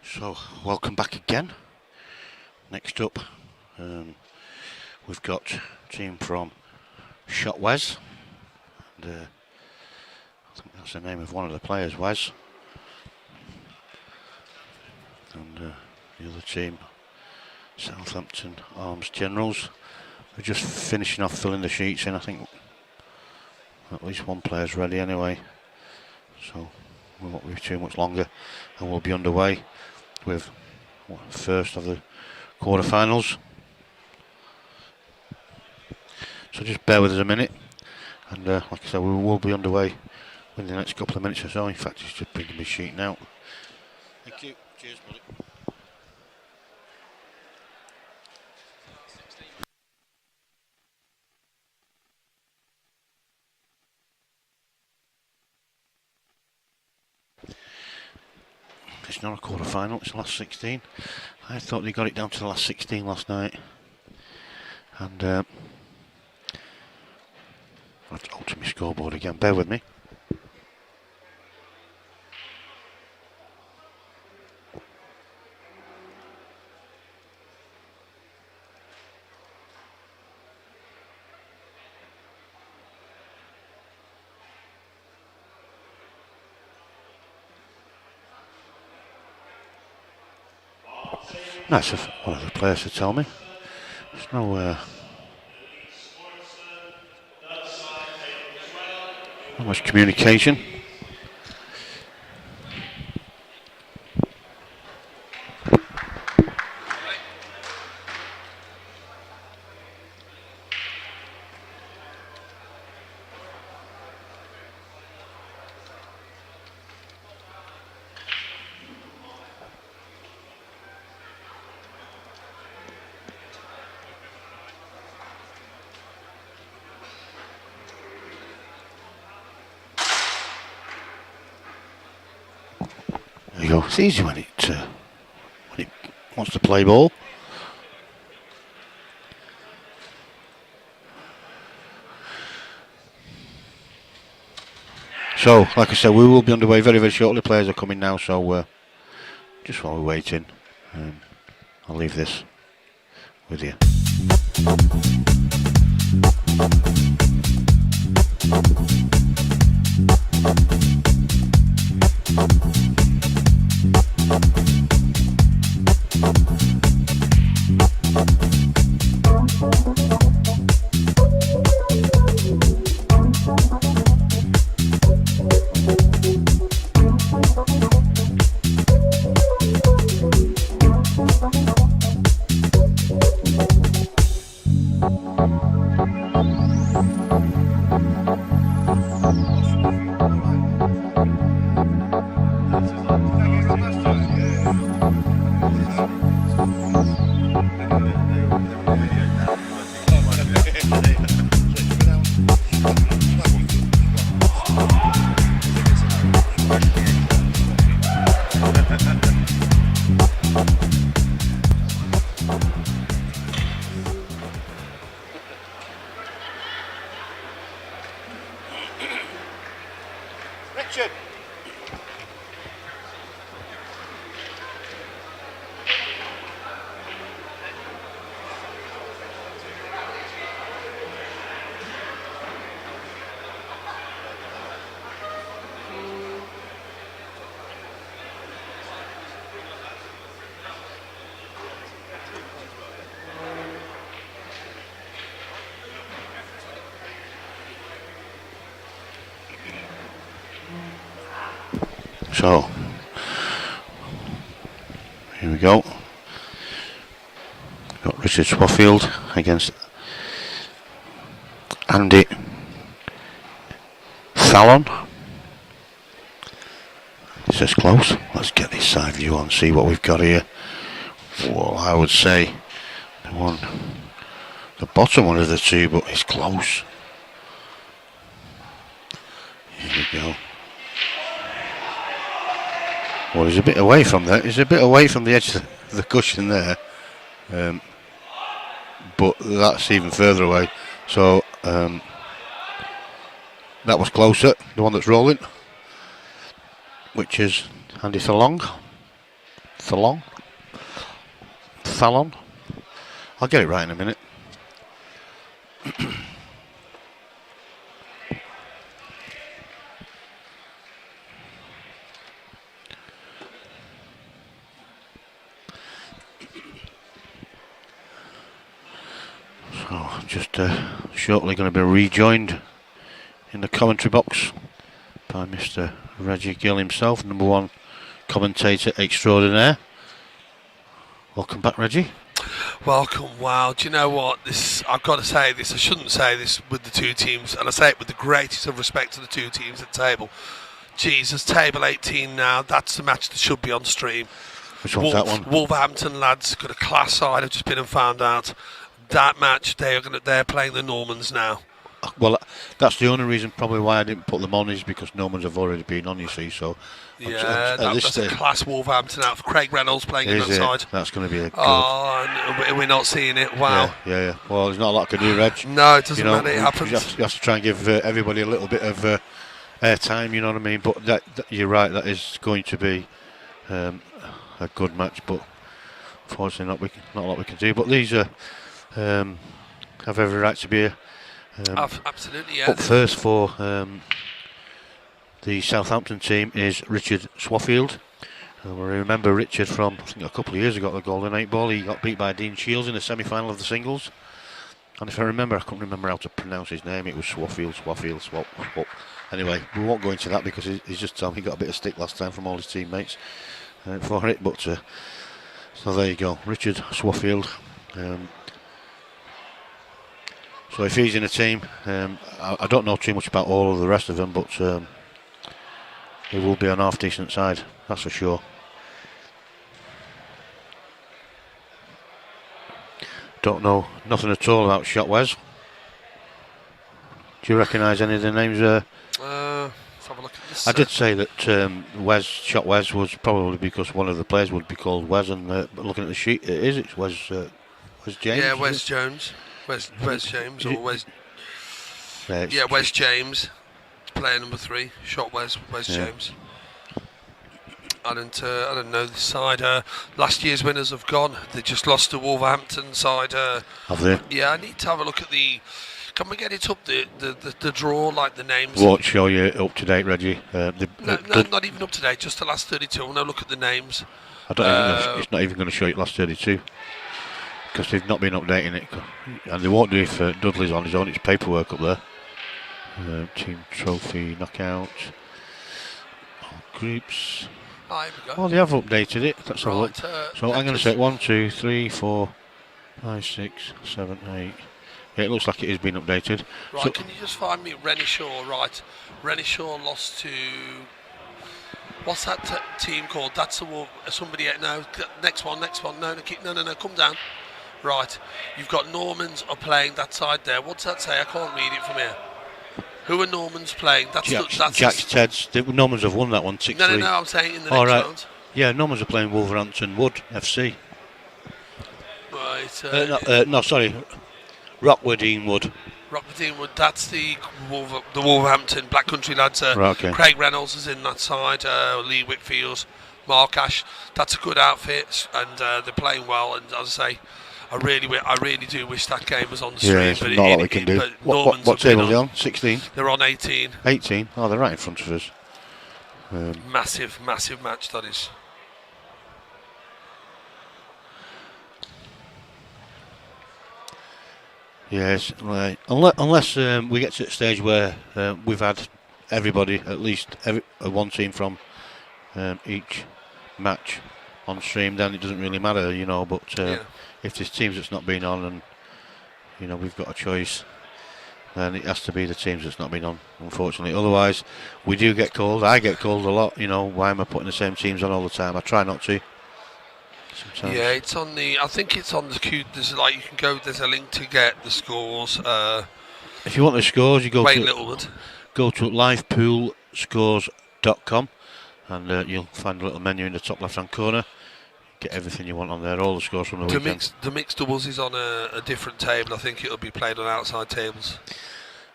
So, welcome back again. Next up, we've got a team from Shotwes, and I think that's the name of one of the players, Wes. And the other team, Southampton Arms Generals. We're just finishing off filling the sheets in. I think at least one player's ready anyway, so we won't be too much longer, and we'll be underway with first of the quarterfinals. So just bear with us a minute, and like I said, we will be underway within the next couple of minutes or so. In fact, he's just bringing me sheet now. Thank you. Cheers, buddy. It's not a quarter-final, it's the last 16. I thought they got it down to the last 16 last night. And I have to alter my scoreboard again, bear with me. Nice of one of the players to tell me. There's no not much communication. There you go. It's easy when it wants to play ball. So, like I said, we will be underway very, very shortly. Players are coming now, so just while we're waiting, I'll leave this with you. Richard. So, here we go. Got Richard Swaffield against Andy Fallon. It says close. Let's get this side view on, see what we've got here. Well, I would say the bottom one of the two, but it's close. Here we go. Well, he's a bit away from that. He's a bit away from the edge of the cushion there, but that's even further away. So that was closer. The one that's rolling, which is Andy Fallon. Thalon. I'll get it right in a minute. So just shortly going to be rejoined in the commentary box by Mr. Reggie Gill himself, number one commentator extraordinaire. Welcome back, Reggie. Welcome. Wow, do you know what? I've got to say this. I shouldn't say this with the two teams, and I say it with the greatest of respect to the two teams at the table. Jesus, table 18 now. That's the match that should be on stream. Which one's that one? Wolverhampton lads got a class side. I've just been and found out that match. They're playing the Normans now. Well, that's the only reason probably why I didn't put them on is because Normans have already been on, you see, so... Yeah, that's a class Wolverhampton out for Craig Reynolds playing in that side. That's going to be a good... Oh, we're not seeing it, wow. Yeah. Well, there's not a lot I can do, Reg. No, it doesn't matter, it happens. You have to try and give everybody a little bit of airtime, you know what I mean? But that you're right, that is going to be a good match, but unfortunately not a lot we can do. But these have every right to be absolutely, yeah. Up first for the Southampton team is Richard Swaffield. We remember Richard from, I think, a couple of years ago at the Golden 8 Ball. He got beat by Dean Shields in the semi-final of the singles. And if I remember, I couldn't remember how to pronounce his name. It was Swaffield. Anyway, we won't go into that because he's just told me he got a bit of stick last time from all his teammates for it. But so there you go, Richard Swaffield. So if he's in a team, I don't know too much about all of the rest of them, but he will be on half decent side, that's for sure. Don't know nothing at all about Shot Wes. Do you recognise any of the names there? Let's have a look at this. I did say that Shot Wes was probably because one of the players would be called Wes, and looking at the sheet, it's Wes James. Yeah, Wes Jones. Wes James or Wes. Wes James, player number 3. Shot Wes James. I don't know this side. Last year's winners have gone. They just lost to Wolverhampton side. Have they? Yeah, I need to have a look at the. Can we get it up the draw, like the names? Won't show you up to date, Reggie. No, not even up to date. Just the last 32. I want to look at the names. It's not even going to show you last 32 because they've not been updating it, and they won't do if Dudley's on his own. It's paperwork up there. Team trophy knockout. Groups. Here we go. Oh, they have updated it. Let's have a look. So I'm going to say 1, 2, 3, 4, 5, 6, 7, 8. Yeah, it looks like it has been updated. Right, so, can you just find me Renishaw? Right, Renishaw lost to. What's that team called? That's somebody. No, next one. No, come down. Right, you've got Normans are playing that side there. What's that say? I can't read it from here. Who are Normans playing? That's Jack's Teds. The Normans have won that one 6-3. No, I'm saying in the next round. Yeah, Normans are playing Wolverhampton Wood FC. Right. No, sorry. Rockwood Wood. That's the Wolverhampton Black Country lads. Right, okay. Craig Reynolds is in that side. Lee Whitfield, Mark Ash. That's a good outfit, and they're playing well. And as I say, I really do wish that game was on the stream. Yeah, but not a lot we can do. What table are they on? 16? They're on 18. 18? Oh, they're right in front of us. Massive match that is. Yes, right. Unless we get to the stage where we've had everybody, at least one team from each match on stream, then it doesn't really matter, you know. But if there's teams that's not been on, and you know we've got a choice, then it has to be the teams that's not been on, unfortunately. Otherwise, we do get called. I get called a lot. You know, why am I putting the same teams on all the time? I try not to. Sometimes. Yeah, it's on the. I think it's on the queue. There's like you can go. There's a link to get the scores. If you want the scores, you go Wayne to Littlewood. Go to livepoolscores.com, and you'll find a little menu in the top left-hand corner. Get everything you want on there. All the scores from the weekend. The mixed doubles is on a different table. I think it'll be played on outside tables.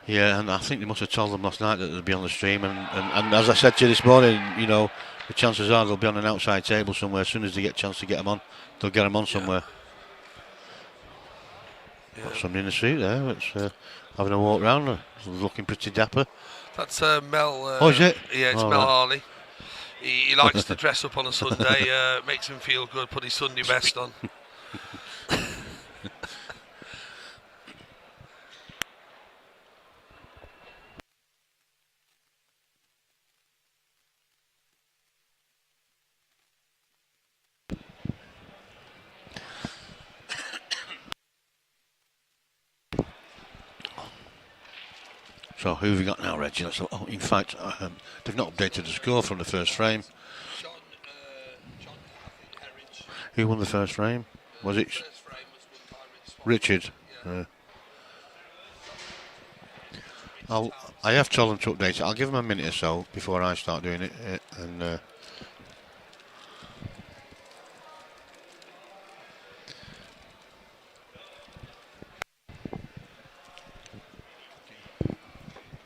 Yeah, and I think they must have told them last night that they'd be on the stream. And as I said to you this morning, you know, the chances are they'll be on an outside table somewhere. As soon as they get a chance to get them on, they'll get them on somewhere. Got somebody in the street there that's having a walk round, looking pretty dapper. That's Mel. Oh, is it? Yeah, it's All Mel right. Harley. He likes to dress up on a Sunday, makes him feel good, put his Sunday best on. So who have we got now, Reggie? Oh, in fact, they've not updated the score from the first frame. John, I think Herridge. Who won the first frame? Was it First frame was won by Richard? Yeah. I have told them to update it. I'll give them a minute or so before I start doing it. And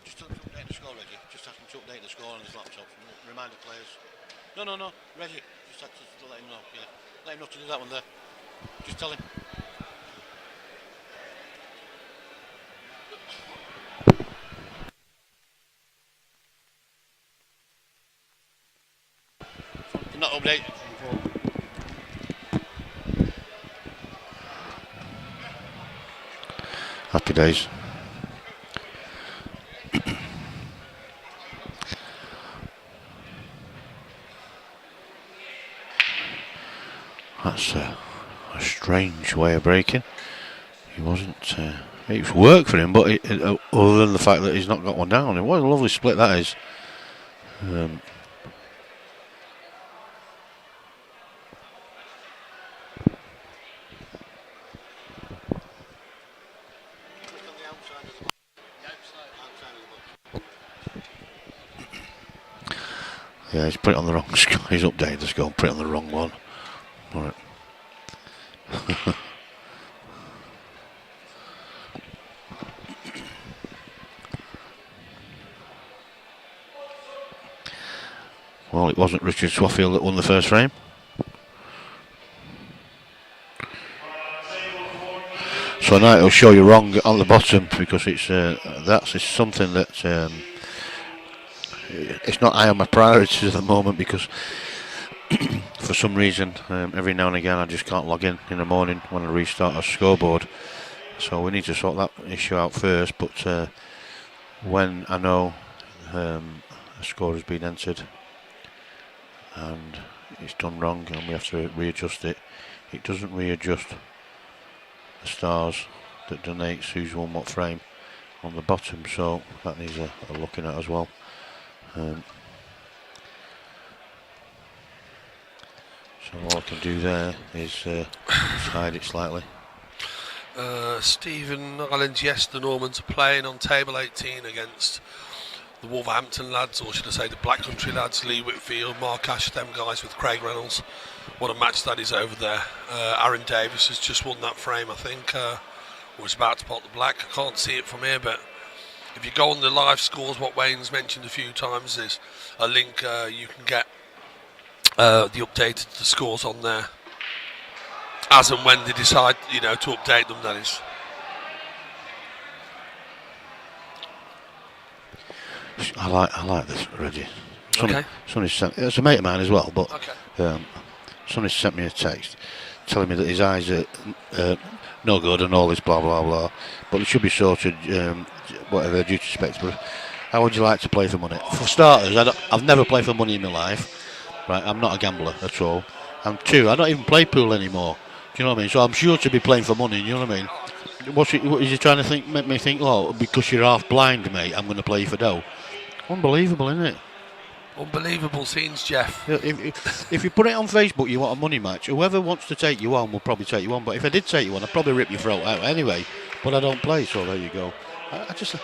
just tell them to update the score, Reggie. Just ask them to update the score on his laptop. Remind the players. No, Reggie. Just have to let him know. Yeah, let him know to do that one there. Just tell him. Not update. Happy days. That's a strange way of breaking. He wasn't. It was work for him, but other than the fact that he's not got one down, what a lovely split that is. Yeah, he's put it on the wrong score. He's updated the score and put it on the wrong one. Alright. Well, it wasn't Richard Swaffield that won the first frame. So now it'll show you wrong on the bottom because it's that's something that it's not high on my priorities at the moment because for some reason every now and again I just can't log in the morning when I restart our scoreboard. So we need to sort that issue out first. But when I know a score has been entered and it's done wrong and we have to readjust it, it doesn't readjust the stars that donates who's won what frame on the bottom, so that needs a looking at as well. So all I can do there is hide it slightly. Stephen Islands, yes, the Normans are playing on table 18 against the Wolverhampton lads, or should I say the Black Country lads, Lee Whitfield, Mark Ash, them guys with Craig Reynolds. What a match that is over there. Aaron Davis has just won that frame, I think, or is about to pot the black. I can't see it from here, but if you go on the live scores, what Wayne's mentioned a few times is a link you can get the updated the scores on there as and when they decide, to update them, that is. I like this, Reggie. Okay. Somebody sent, it's a mate of mine as well, but Okay. somebody sent me a text telling me that his eyes are no good and all this blah blah blah, but it should be sorted, whatever due to specs. But how would you like to play for money? For starters, I've never played for money in my life. Right, I'm not a gambler at all. And two, I don't even play pool anymore. Do you know what I mean? So I'm sure to be playing for money. You know what I mean? What is he trying to make me think? Oh, because you're half blind, mate, I'm going to play for dough. Unbelievable, isn't it? Unbelievable scenes, Jeff. If you put it on Facebook, you want a money match. Whoever wants to take you on will probably take you on. But if I did take you on, I'd probably rip your throat out anyway. But I don't play, so there you go. That's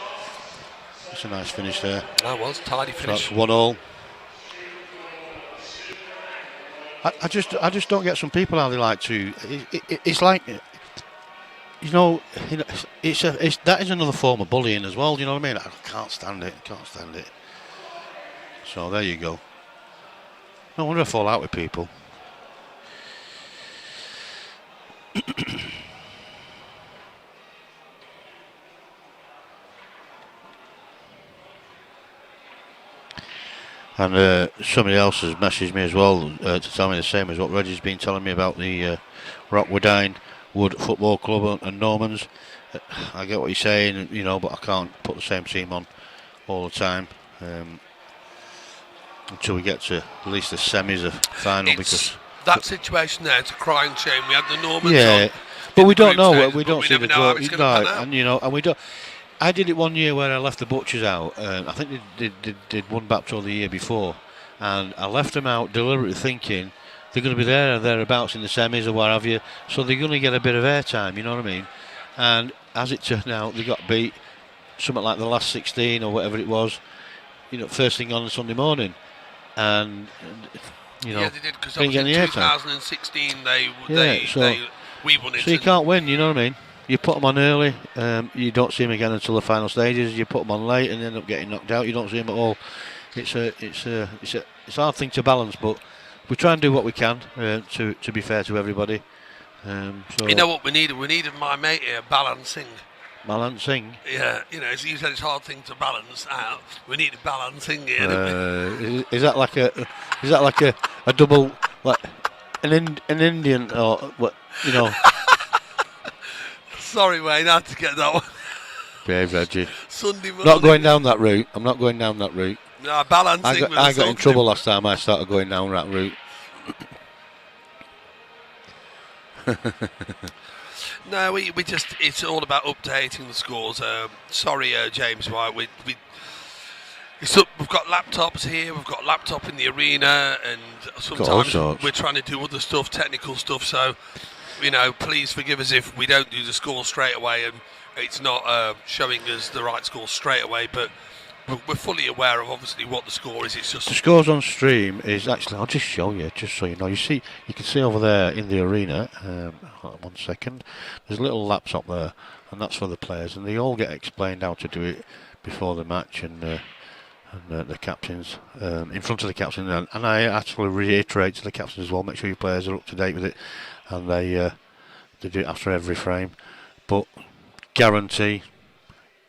a nice finish there. That was tidy finish. So that's 1-1. I just don't get some people how they like to. It's like, that is another form of bullying as well. Do you know what I mean? I can't stand it. So there you go. No wonder I fall out with people. And somebody else has messaged me as well to tell me the same as what Reggie's been telling me about the Rockwoodine Wood Football Club and Normans. I get what you're saying, you know, but I can't put the same team on all the time until we get to at least the semis or final. Because that situation there, it's a crying shame. We had the Normans on, but we don't know. We don't see the draw. And you know, and we don't. I did it one year where I left the Butchers out. I think they did one Bapto the year before, and I left them out deliberately thinking they're going to be there or thereabouts in the semis or what have you, so they're going to get a bit of airtime, you know what I mean? And as it turned out, they got beat, something like the last 16 or whatever it was, you know, first thing on a Sunday morning, and you know, yeah, they did, because in 2016 we won it. So you can't win, you know what I mean? You put them on early, you don't see them again until the final stages. You put them on late and end up getting knocked out. You don't see them at all. It's a hard thing to balance, but we try and do what we can to be fair to everybody. So you know what we needed? We needed my mate here balancing. Balancing. Yeah, you know, you said it's a hard thing to balance out. We needed balancing here. Is that like a double, like an Indian or what? You know. Sorry, Wayne, I had to get that one. Behave, Reggie. Sunday morning. Not going down that route. I'm not going down that route. No, balancing. I got in trouble last time I started going down that route. No, we just, it's all about updating the scores. Sorry, James White, we've got laptops here, we've got laptop in the arena, and sometimes we're trying to do other stuff, technical stuff, so you know, please forgive us if we don't do the score straight away and it's not showing us the right score straight away, but we're fully aware of obviously what the score is. It's just the scores on stream is actually, I'll just show you, just so you know. You can see over there in the arena, 1 second, there's a little laptop there, and that's for the players, and they all get explained how to do it before the match, and the captains, in front of the captain, and I actually reiterate to the captains as well, make sure your players are up to date with it, and they do it after every frame. But guarantee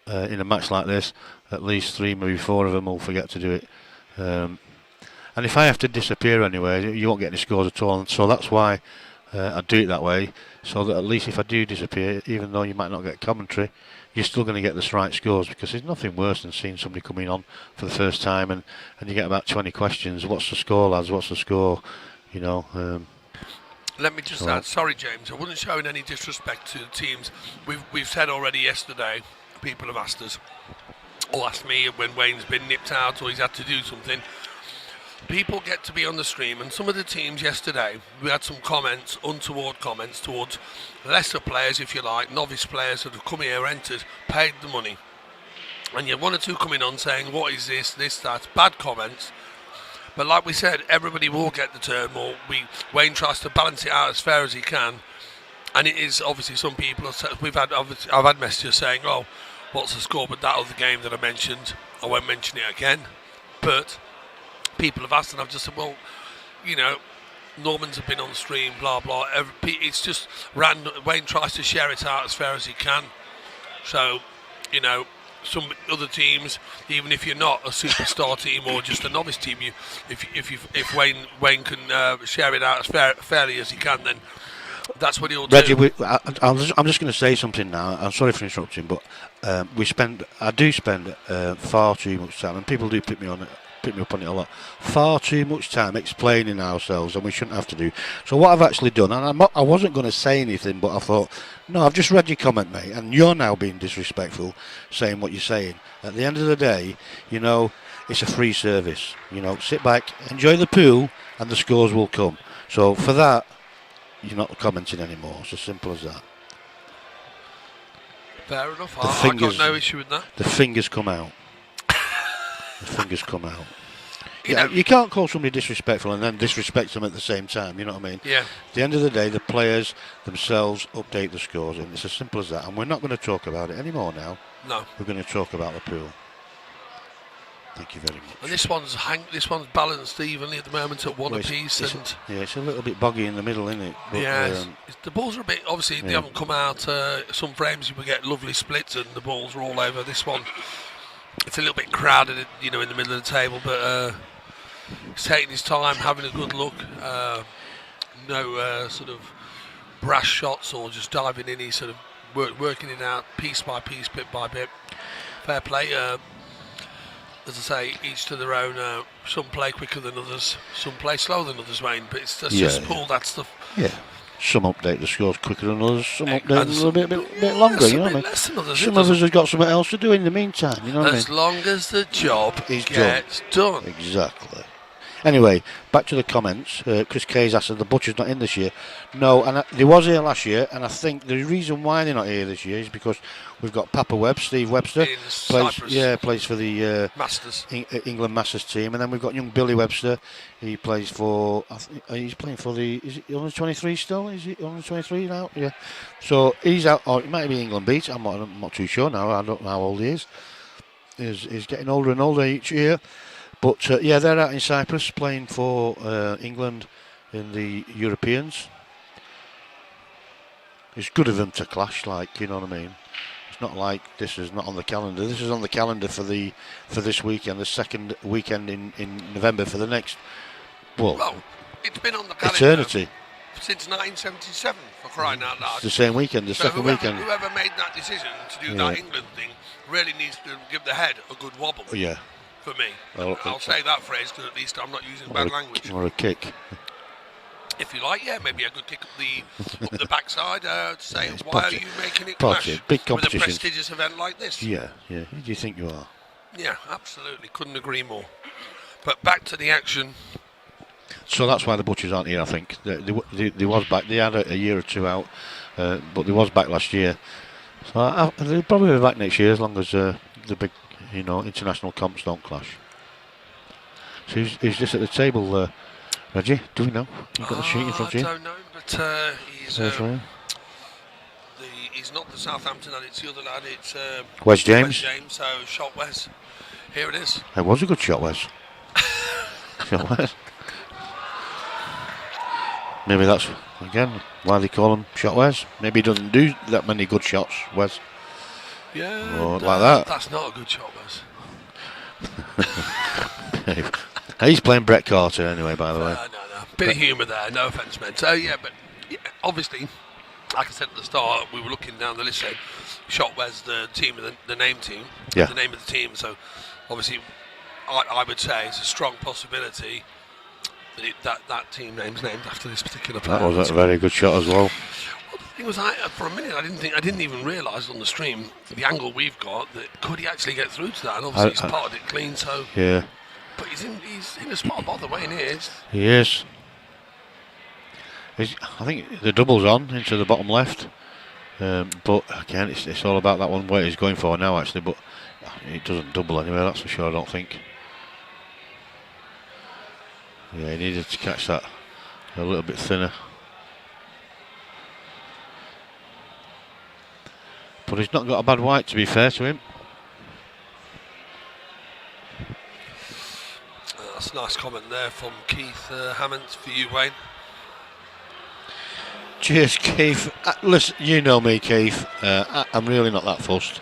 in a match like this, at least 3, maybe 4 of them will forget to do it. And if I have to disappear anyway, you won't get any scores at all. And so that's why I do it that way, so that at least if I do disappear, even though you might not get commentary, you're still going to get the right scores, because there's nothing worse than seeing somebody coming on for the first time and you get about 20 questions. What's the score, lads? What's the score? You know. Let me just add, sorry James, I wasn't showing any disrespect to the teams. We've said already yesterday, people have asked us, or asked me when Wayne's been nipped out or he's had to do something. People get to be on the stream, and some of the teams yesterday, we had some comments, untoward comments towards lesser players, if you like, novice players that have come here, entered, paid the money. And you have 1 or 2 coming on saying, what is this, that, bad comments. But like we said, everybody will get the term, or Wayne tries to balance it out as fair as he can. And it is obviously some people, I've had messages saying, oh, what's the score? But that other game that I mentioned, I won't mention it again. But people have asked, and I've just said, well, you know, Normans have been on the stream, blah, blah. It's just random. Wayne tries to share it out as fair as he can. So, you know, some other teams, even if you're not a superstar team or just a novice team, if Wayne can share it out as fairly as he can, then that's what he'll do. Reggie, I'm just going to say something now. I'm sorry for interrupting, but I do spend far too much time, and people do pick me up on it a lot. Far too much time explaining ourselves, and we shouldn't have to do. So what I've actually done, and I wasn't going to say anything, but I thought, no, I've just read your comment, mate, and you're now being disrespectful, saying what you're saying. At the end of the day, you know, it's a free service. You know, sit back, enjoy the pool, and the scores will come. So for that, you're not commenting anymore. It's as simple as that. Fair enough. I've got no issue with that. The fingers come out. The fingers come out. You can't call somebody disrespectful and then disrespect them at the same time, you know what I mean? Yeah. At the end of the day, the players themselves update the scores, and it's as simple as that. And we're not going to talk about it anymore now. No. We're going to talk about the pool. Thank you very much. And this one's balanced evenly at the moment at one Well, apiece. It's a little bit boggy in the middle, isn't it? But, yeah, the balls are a bit. Obviously, they yeah. haven't come out. Some frames you will get lovely splits, and the balls are all over. This one, it's a little bit crowded, in the middle of the table, but he's taking his time, having a good look. No sort of brash shots or just diving in. He's sort of working it out piece by piece, bit by bit. Fair play. As I say, each to their own. Some play quicker than others, some play slower than others, Wayne. But it's just pull that stuff. Yeah. Some update the scores quicker than others. Some update them a little bit longer. You know what I mean? Less than others, some of us have got something else to do in the meantime. You know what I mean? As long as the job gets done. Exactly. Anyway, back to the comments. Chris Kay's asked if the Butcher's not in this year. No, and they was here last year, and I think the reason why they're not here this year is because we've got Papa Webb, Steve Webster, plays for the Masters, England Masters team, and then we've got young Billy Webster. He plays for. He's playing for the. Is it under 23 still? Is he under 23 now? Yeah. So he's out. Or it might be England beat. I'm not too sure now. I don't know how old he is. He's getting older and older each year. But they're out in Cyprus playing for England in the Europeans. It's good of them to clash, you know what I mean? It's not like this is not on the calendar. This is on the calendar for this weekend, the second weekend in November for the next. Well, it's been on the calendar eternity since 1977, for crying out loud. It's the same weekend, second weekend. Whoever made that decision to do that England thing really needs to give the head a good wobble. Yeah. For me, I'll say that phrase because at least I'm not using bad language. Or a kick. If you like, maybe a good kick up the backside to say, why are you making it clash big competition with a prestigious event like this? Yeah. Who do you think you are? Yeah, absolutely. Couldn't agree more. But back to the action. So that's why the Butchers aren't here, I think. They was back. They had a year or two out, but they was back last year. So they'll probably be back next year as long as the big, international comps don't clash. So he's just at the table, Reggie. Do we know? You've got the sheet in front of you. I don't know, but he's not the Southampton lad, it's the other lad. It's Wes James. Wes James. So shot Wes. Here it is. It was a good shot, Wes. Shot Wes. Maybe that's again why they call him Shot Wes. Maybe he doesn't do that many good shots, Wes. Yeah, like that. That's not a good shot, Wes. He's playing Brett Carter anyway, by the way. No. Bit of humour there, no offence meant. So, obviously, like I said at the start, we were looking down the list, saying Shot Wes, the team, the name team, the name of the team. So, obviously, I would say it's a strong possibility that team name's named after this particular player. That was a very good shot as well. The thing was, for a minute, I didn't even realise on the stream the angle we've got that could he actually get through to that? And obviously, he's parted it clean. So yeah, but he's in a spot by the way, and he is. He is. I think the double's on into the bottom left, but again, it's all about that one where he's going for now. Actually, but it doesn't double anyway. That's for sure. I don't think. Yeah, he needed to catch that a little bit thinner. But he's not got a bad white, to be fair to him. That's a nice comment there from Keith Hammond for you, Wayne. Cheers, Keith. Listen, you know me, Keith. I'm really not that fussed.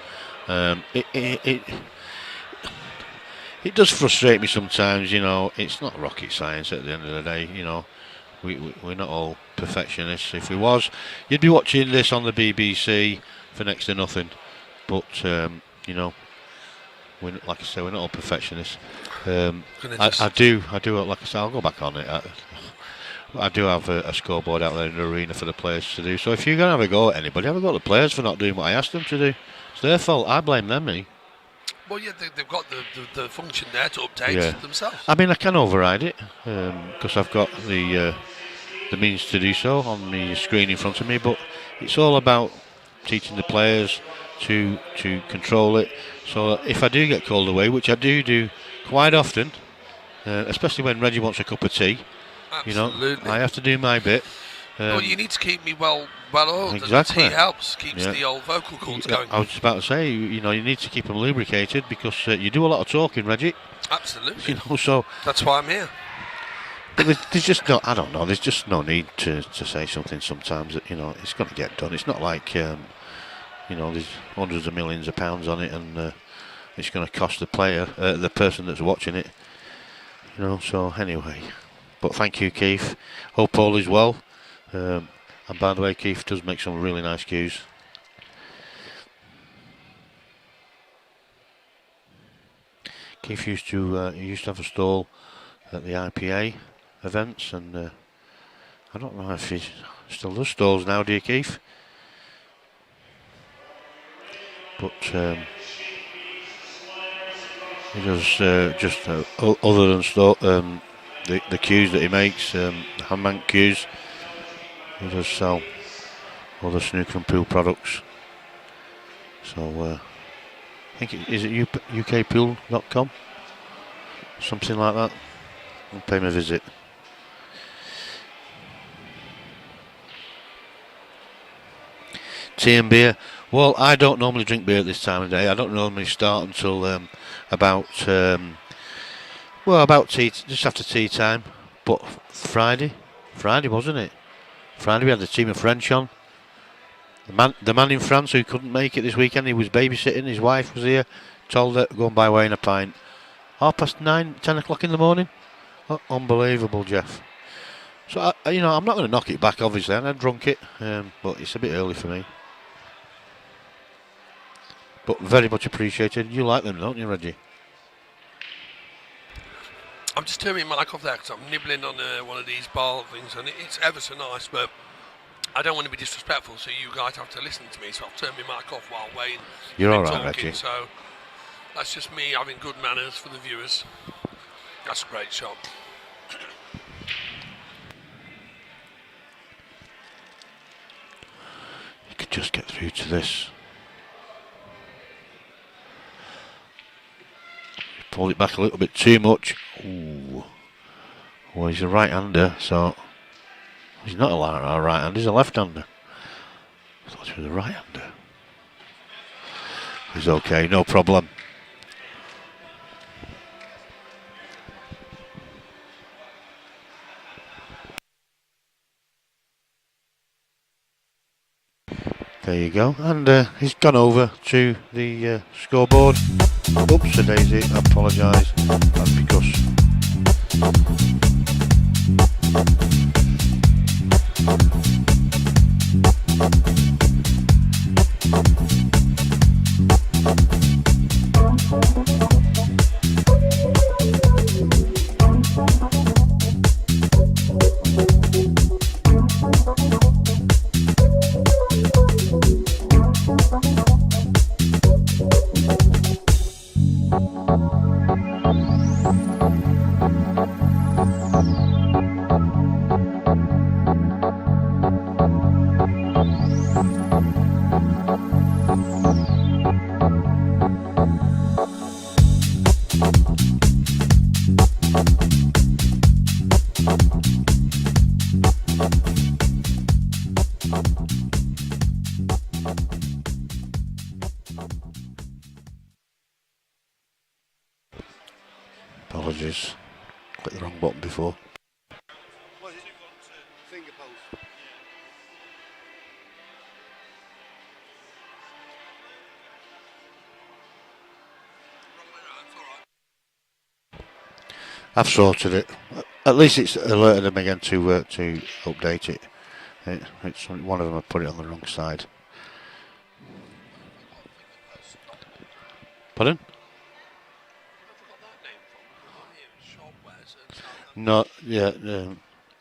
It does frustrate me sometimes, it's not rocket science at the end of the day, we're not all perfectionists. If we was, you'd be watching this on the BBC for next to nothing. But, like I say, we're not all perfectionists. I do, like I say, I'll go back on it. I do have a scoreboard out there in the arena for the players to do. So if you're going to have a go at anybody, have a go at the players for not doing what I asked them to do. It's their fault. I blame them, me. Well, yeah, they've got the function there to update themselves. I mean, I can override it because I've got the means to do so on the screen in front of me. But it's all about teaching the players to control it. So if I do get called away, which I do quite often, especially when Reggie wants a cup of tea, absolutely, I have to do my bit. Well, you need to keep me well oiled, Exactly. and the tea helps, keeps Yeah. the old vocal cords going. I was just about to say, you need to keep them lubricated because you do a lot of talking, Reggie. Absolutely. So that's why I'm here. But there's just no, I don't know, there's just no need to say something sometimes that, it's going to get done. It's not like, there's hundreds of millions of pounds on it and it's going to cost the player, the person that's watching it, so anyway. But thank you, Keith. Hope all is well. And by the way, Keith does make some really nice cues. Keith used to have a stall at the IPA events, and I don't know if he still does stalls now, do you, Keith? But he does just other than the cues that he makes, the handman cues. He does sell other snooker and pool products. So I think is it ukpool.com, something like that. I'll pay him a visit. Tea and beer. Well, I don't normally drink beer at this time of day. I don't normally start until about tea, just after tea time. But Friday wasn't it? Friday we had the team of French on. The man in France who couldn't make it this weekend, he was babysitting. His wife was here. Told her to go and buy Wayne a pint. 9:30, 10 o'clock in the morning. Oh, unbelievable, Jeff. So I'm not going to knock it back. Obviously, and I drunk it, but it's a bit early for me. But very much appreciated. You like them, don't you, Reggie? I'm just turning my mic off there because I'm nibbling on one of these bar things, and it's ever so nice, but I don't want to be disrespectful, so you guys have to listen to me, so I've turned my mic off while Wayne You're all right, talking, Reggie. So that's just me having good manners for the viewers. That's a great shot. You could just get through to this. Pulled it back a little bit too much. Ooh. Well, he's a right-hander, so he's not a right-hander, he's a left-hander. I thought he was a right-hander. He's okay, no problem. There you go, and he's gone over to the scoreboard. Oops, a daisy, I apologise. That's because apologies. Clicked the wrong button before. I've sorted it. At least it's alerted them again to update it. It's one of them. I put it on the wrong side. Pardon? No, yeah.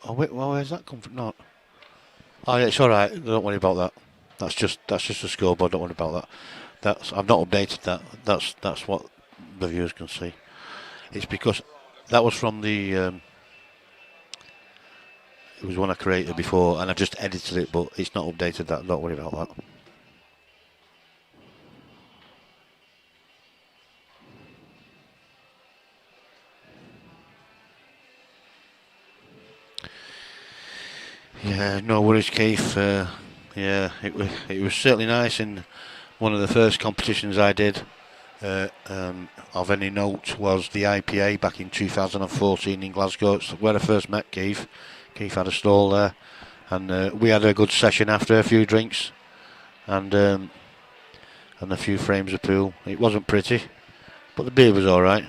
Oh wait, well, where's that come from? No. Oh yeah, it's all right. Don't worry about that. That's just a scoreboard. Don't worry about that. I've not updated that. That's what the viewers can see. It's because that was from the. It was one I created before, and I just edited it, but it's not updated. That. Don't worry about that. Yeah, no worries, Keith. Yeah, it was certainly nice in one of the first competitions I did. Of any note was the IPA back in 2014 in Glasgow. It's where I first met Keith. Keith had a stall there, and we had a good session after, a few drinks, and a few frames of pool. It wasn't pretty, but the beer was all right.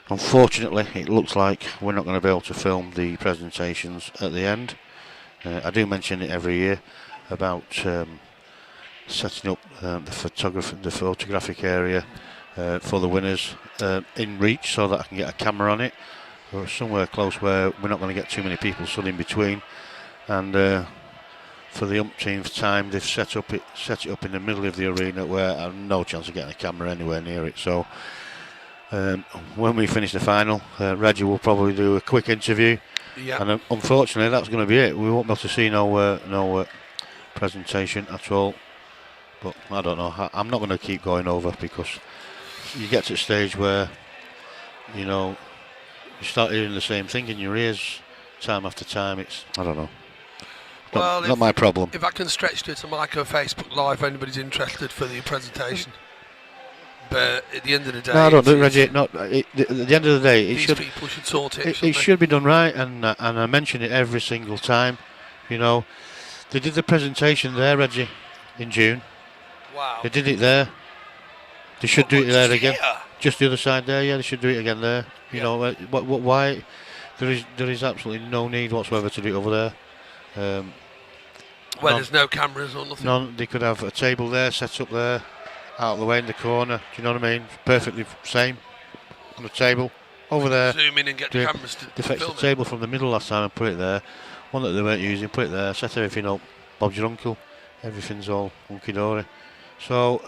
Unfortunately, it looks like we're not going to be able to film the presentations at the end. I do mention it every year about setting up the photographic area for the winners in reach, so that I can get a camera on it, or somewhere close where we're not going to get too many people stood in between. And for the umpteenth time, they've set it up in the middle of the arena, where I have no chance of getting a camera anywhere near it. So when we finish the final, Reggie will probably do a quick interview. Yeah. And unfortunately, that's going to be it. We won't be able to see no presentation at all. But I don't know. I'm not going to keep going over, because you get to a stage where, you start hearing the same thing in your ears time after time. I don't know. Not my problem. If I can stretch to Micro Facebook Live, if anybody's interested for the presentation. But at the end of the day, no, I don't do it, Reggie. At the end of the day, people should sort it. It should be done right, and I mention it every single time. They did the presentation there, Reggie, in June. Wow. They did it there. They should do it there again. Here? Just the other side there. Yeah, they should do it again there. Why? There is absolutely no need whatsoever to do it over there. There's no cameras or nothing. None. They could have a table there, set up there, out of the way in the corner. Do you know what I mean? Perfectly same on the table over there. Zoom in and get the cameras to They fetched film the table from the middle last time and put it there. One that they weren't using, put it there. Set everything up. Bob's your uncle. Everything's all hunky dory. So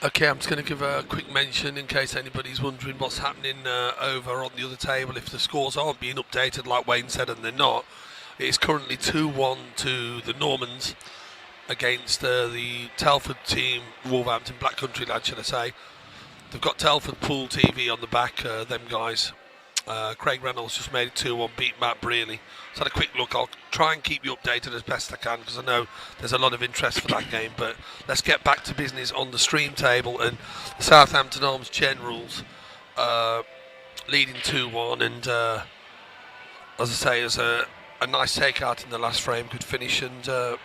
Okay, I'm just going to give a quick mention in case anybody's wondering what's happening over on the other table. If the scores aren't being updated, like Wayne said, and they're not, it is currently 2-1 to the Normans against the Telford team, Wolverhampton Black Country lad, should I say. They've got Telford Pool TV on the back, them guys. Craig Reynolds just made it 2-1, beat Matt Brearley. Just had a quick look. I'll try and keep you updated as best I can, because I know there's a lot of interest for that game. But let's get back to business on the stream table. And the Southampton Arms Generals leading 2-1. And as I say, as a nice takeout in the last frame, good finish. And they're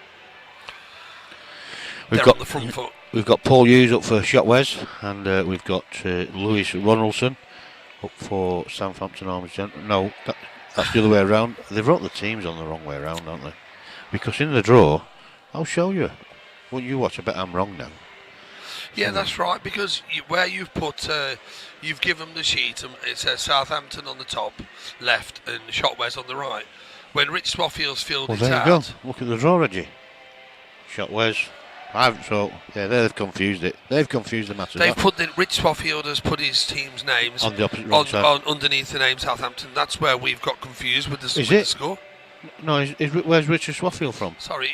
on the front foot. We've got Paul Hughes up for Shotwes, and we've got Lewis Ronaldson up for Southampton Arms. No, that's the other way around. They've wrote the teams on the wrong way around, haven't they? Because in the draw, I'll show you. Well, you watch. I bet I'm wrong now. Yeah, that's right. Because where you've put, you've given the sheet, and it says Southampton on the top left and Shotwes on the right. when Rich Swafield's filled Well, it there you go. out. Look at the draw, Reggie. Shot Wes. So, yeah, they've confused it. They've confused the matter. They've put Rich Swaffield has put his team's names on the opposite wrong side. on underneath the name Southampton. That's where we've got confused with the score. No, where's Richard Swaffield from? Sorry,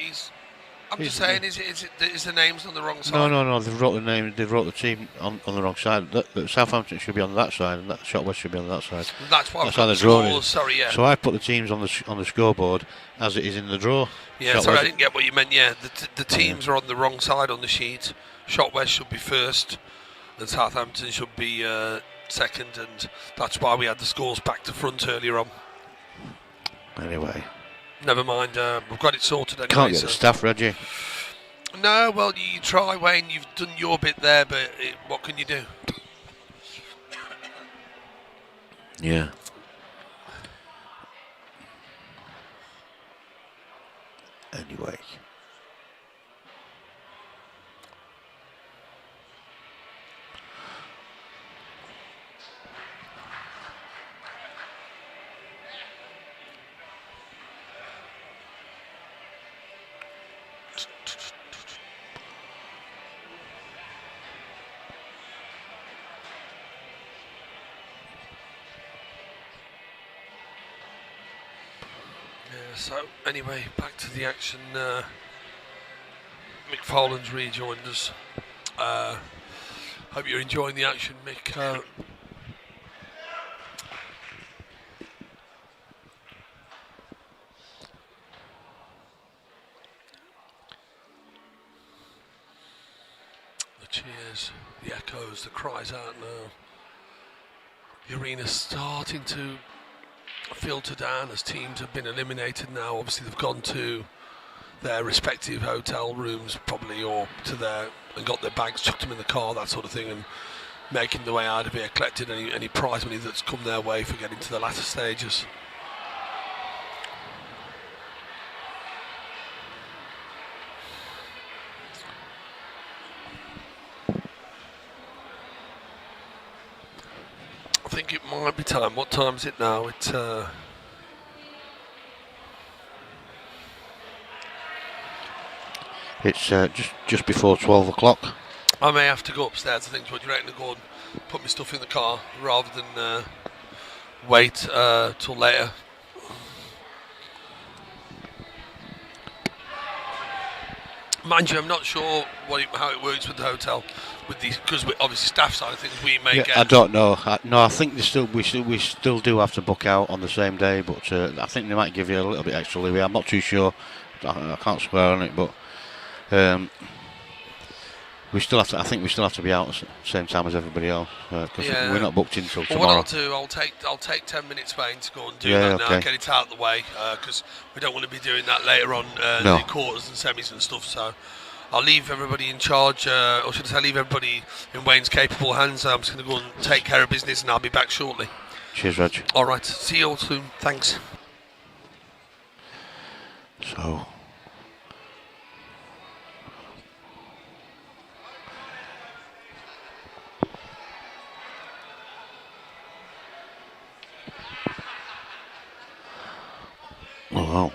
I'm just saying, is the names on the wrong side? No. They've wrote the name. They've wrote the team on the wrong side. Southampton should be on that side, and that Shot West should be on that side. That's why how the draw is. Sorry, yeah. So I put the teams on the scoreboard as it is in the draw. Yeah, Shot sorry, West. I didn't get what you meant. Yeah, the teams are on the wrong side on the sheet. Shot West should be first, and Southampton should be second, and that's why we had the scores back to front earlier on. Anyway. Never mind, we've got it sorted anyway. Can't get the staff, Reggie. No, well, you try, Wayne. You've done your bit there, but what can you do? Yeah. Anyway. So, anyway, back to the action. Mick Fowland's rejoined us. Hope you're enjoying the action, Mick. The cheers, the echoes, the cries out now. The arena's starting to filter down as teams have been eliminated now. Obviously they've gone to their respective hotel rooms probably, or to their, and got their bags, chucked them in the car, that sort of thing, and making their way out of here, collected any prize money that's come their way for getting to the latter stages. I think it might be time. What time is it now? It's just before 12 o'clock. I may have to go upstairs. I think. What do you reckon? To go and put my stuff in the car rather than wait till later. Mind you, I'm not sure how it works with the hotel, with these, because obviously staff side of things we may get. I don't know. I think we still do have to book out on the same day, but I think they might give you a little bit extra leeway. I'm not too sure. I can't swear on it, but we still have to. I think we still have to be out at the same time as everybody else because we're not booked in until tomorrow. Well, what I'll do, I'll take 10 minutes, Wayne, to go and do that now. Get it out of the way because we don't want to be doing that later on the quarters and semis and stuff. So I'll leave everybody in charge, or should I say, leave everybody in Wayne's capable hands. I'm just going to go and take care of business, and I'll be back shortly. Cheers, Reg. All right, see you all soon. Thanks. So. Oh, wow.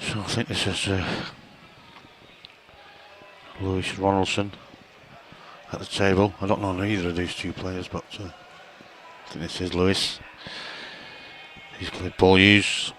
So I think this is Lewis Ronaldson at the table. I don't know either of these two players, but I think this is Lewis. He's played Paul Hughes.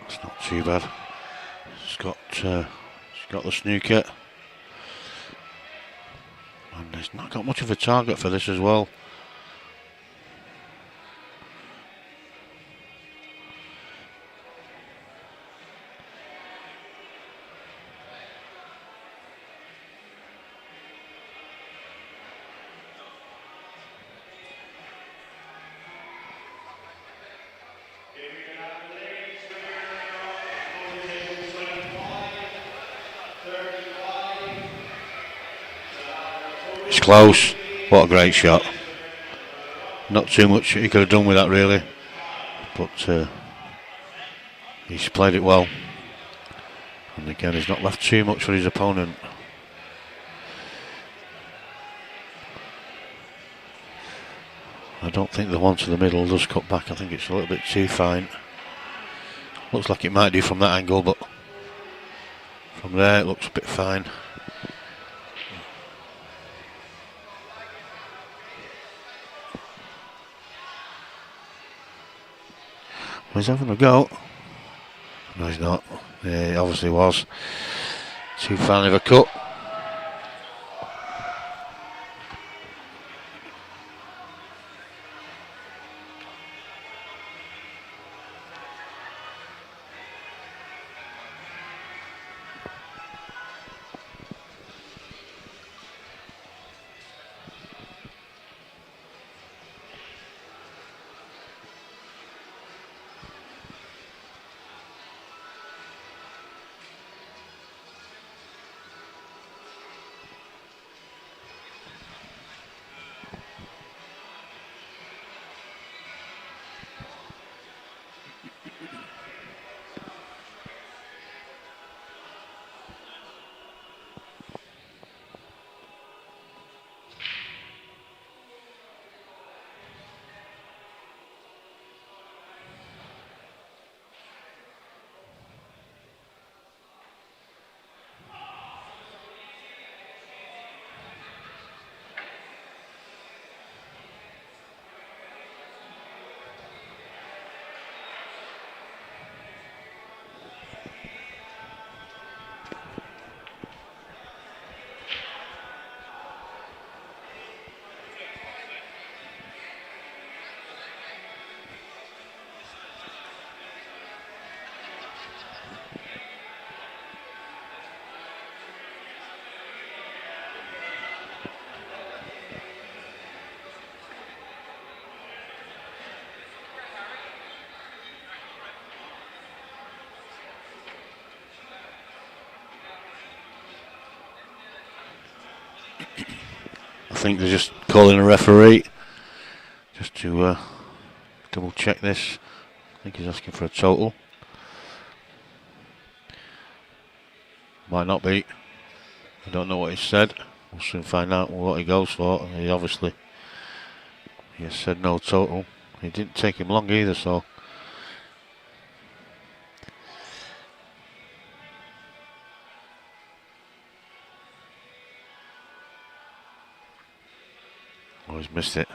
It's not too bad. He's got the snooker, and he's not got much of a target for this as well. It's close. What a great shot. Not too much he could have done with that really, but he's played it well. And again, he's not left too much for his opponent. I don't think the one to the middle does cut back. I think it's a little bit too fine. Looks like it might do from that angle, but from there it looks a bit fine. He's having a go. No, he's not. Yeah, he obviously was. Too fine of a cut. I think they're just calling a referee just to double check this. I think he's asking for a total. Might not be. I don't know what he said. We'll soon find out what he goes for. He has said no total. It didn't take him long either, so. Oh, he's missed it.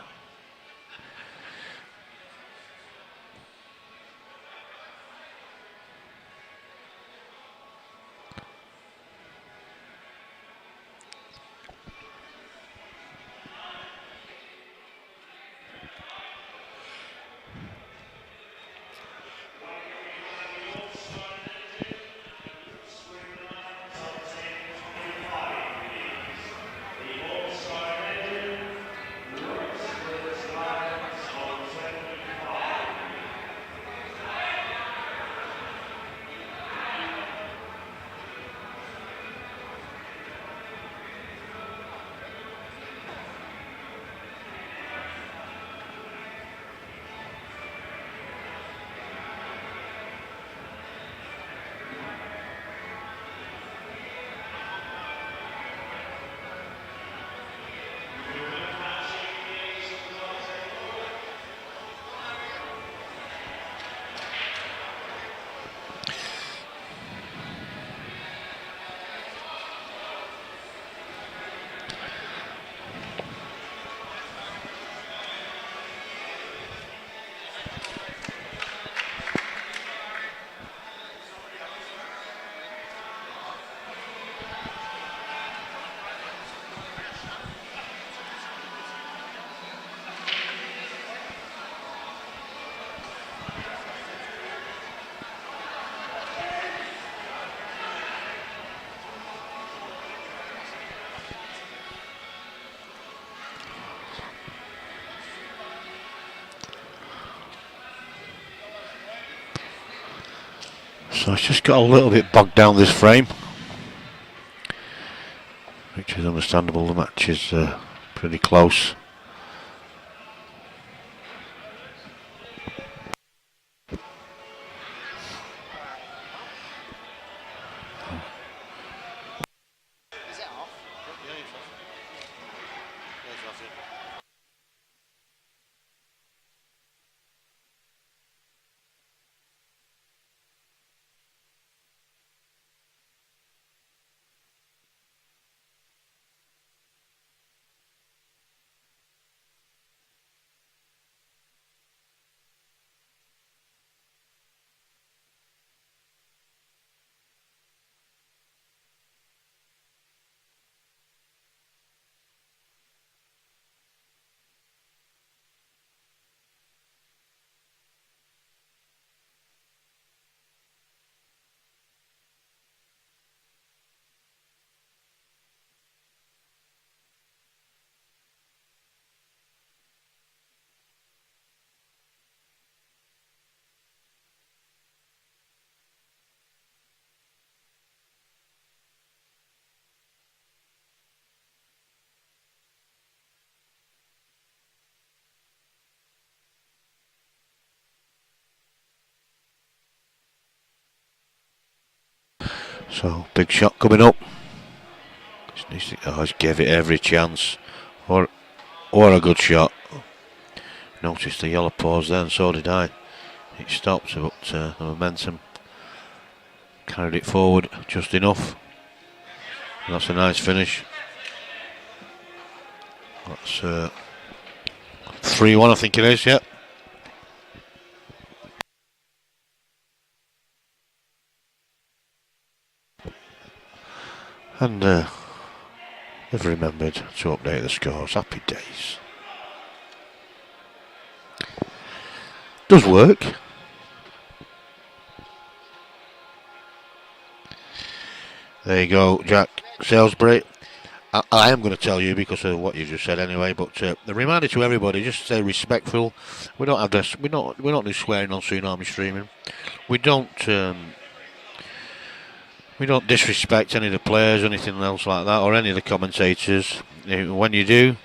So it's just got a little bit bogged down this frame, which is understandable. The match is pretty close. So big shot coming up. Just gave it every chance. Or a good shot. Noticed the yellow pause there, and so did I. It stopped, but the momentum carried it forward just enough. And that's a nice finish. That's 3-1, I think it is, yeah. And they've remembered to update the scores. Happy days. Does work. There you go, Jack Salisbury. I am going to tell you because of what you just said anyway. But the reminder to everybody: just stay respectful. We don't have this. We don't do swearing on Tsunami streaming. We don't disrespect any of the players or anything else like that, or any of the commentators. When you do,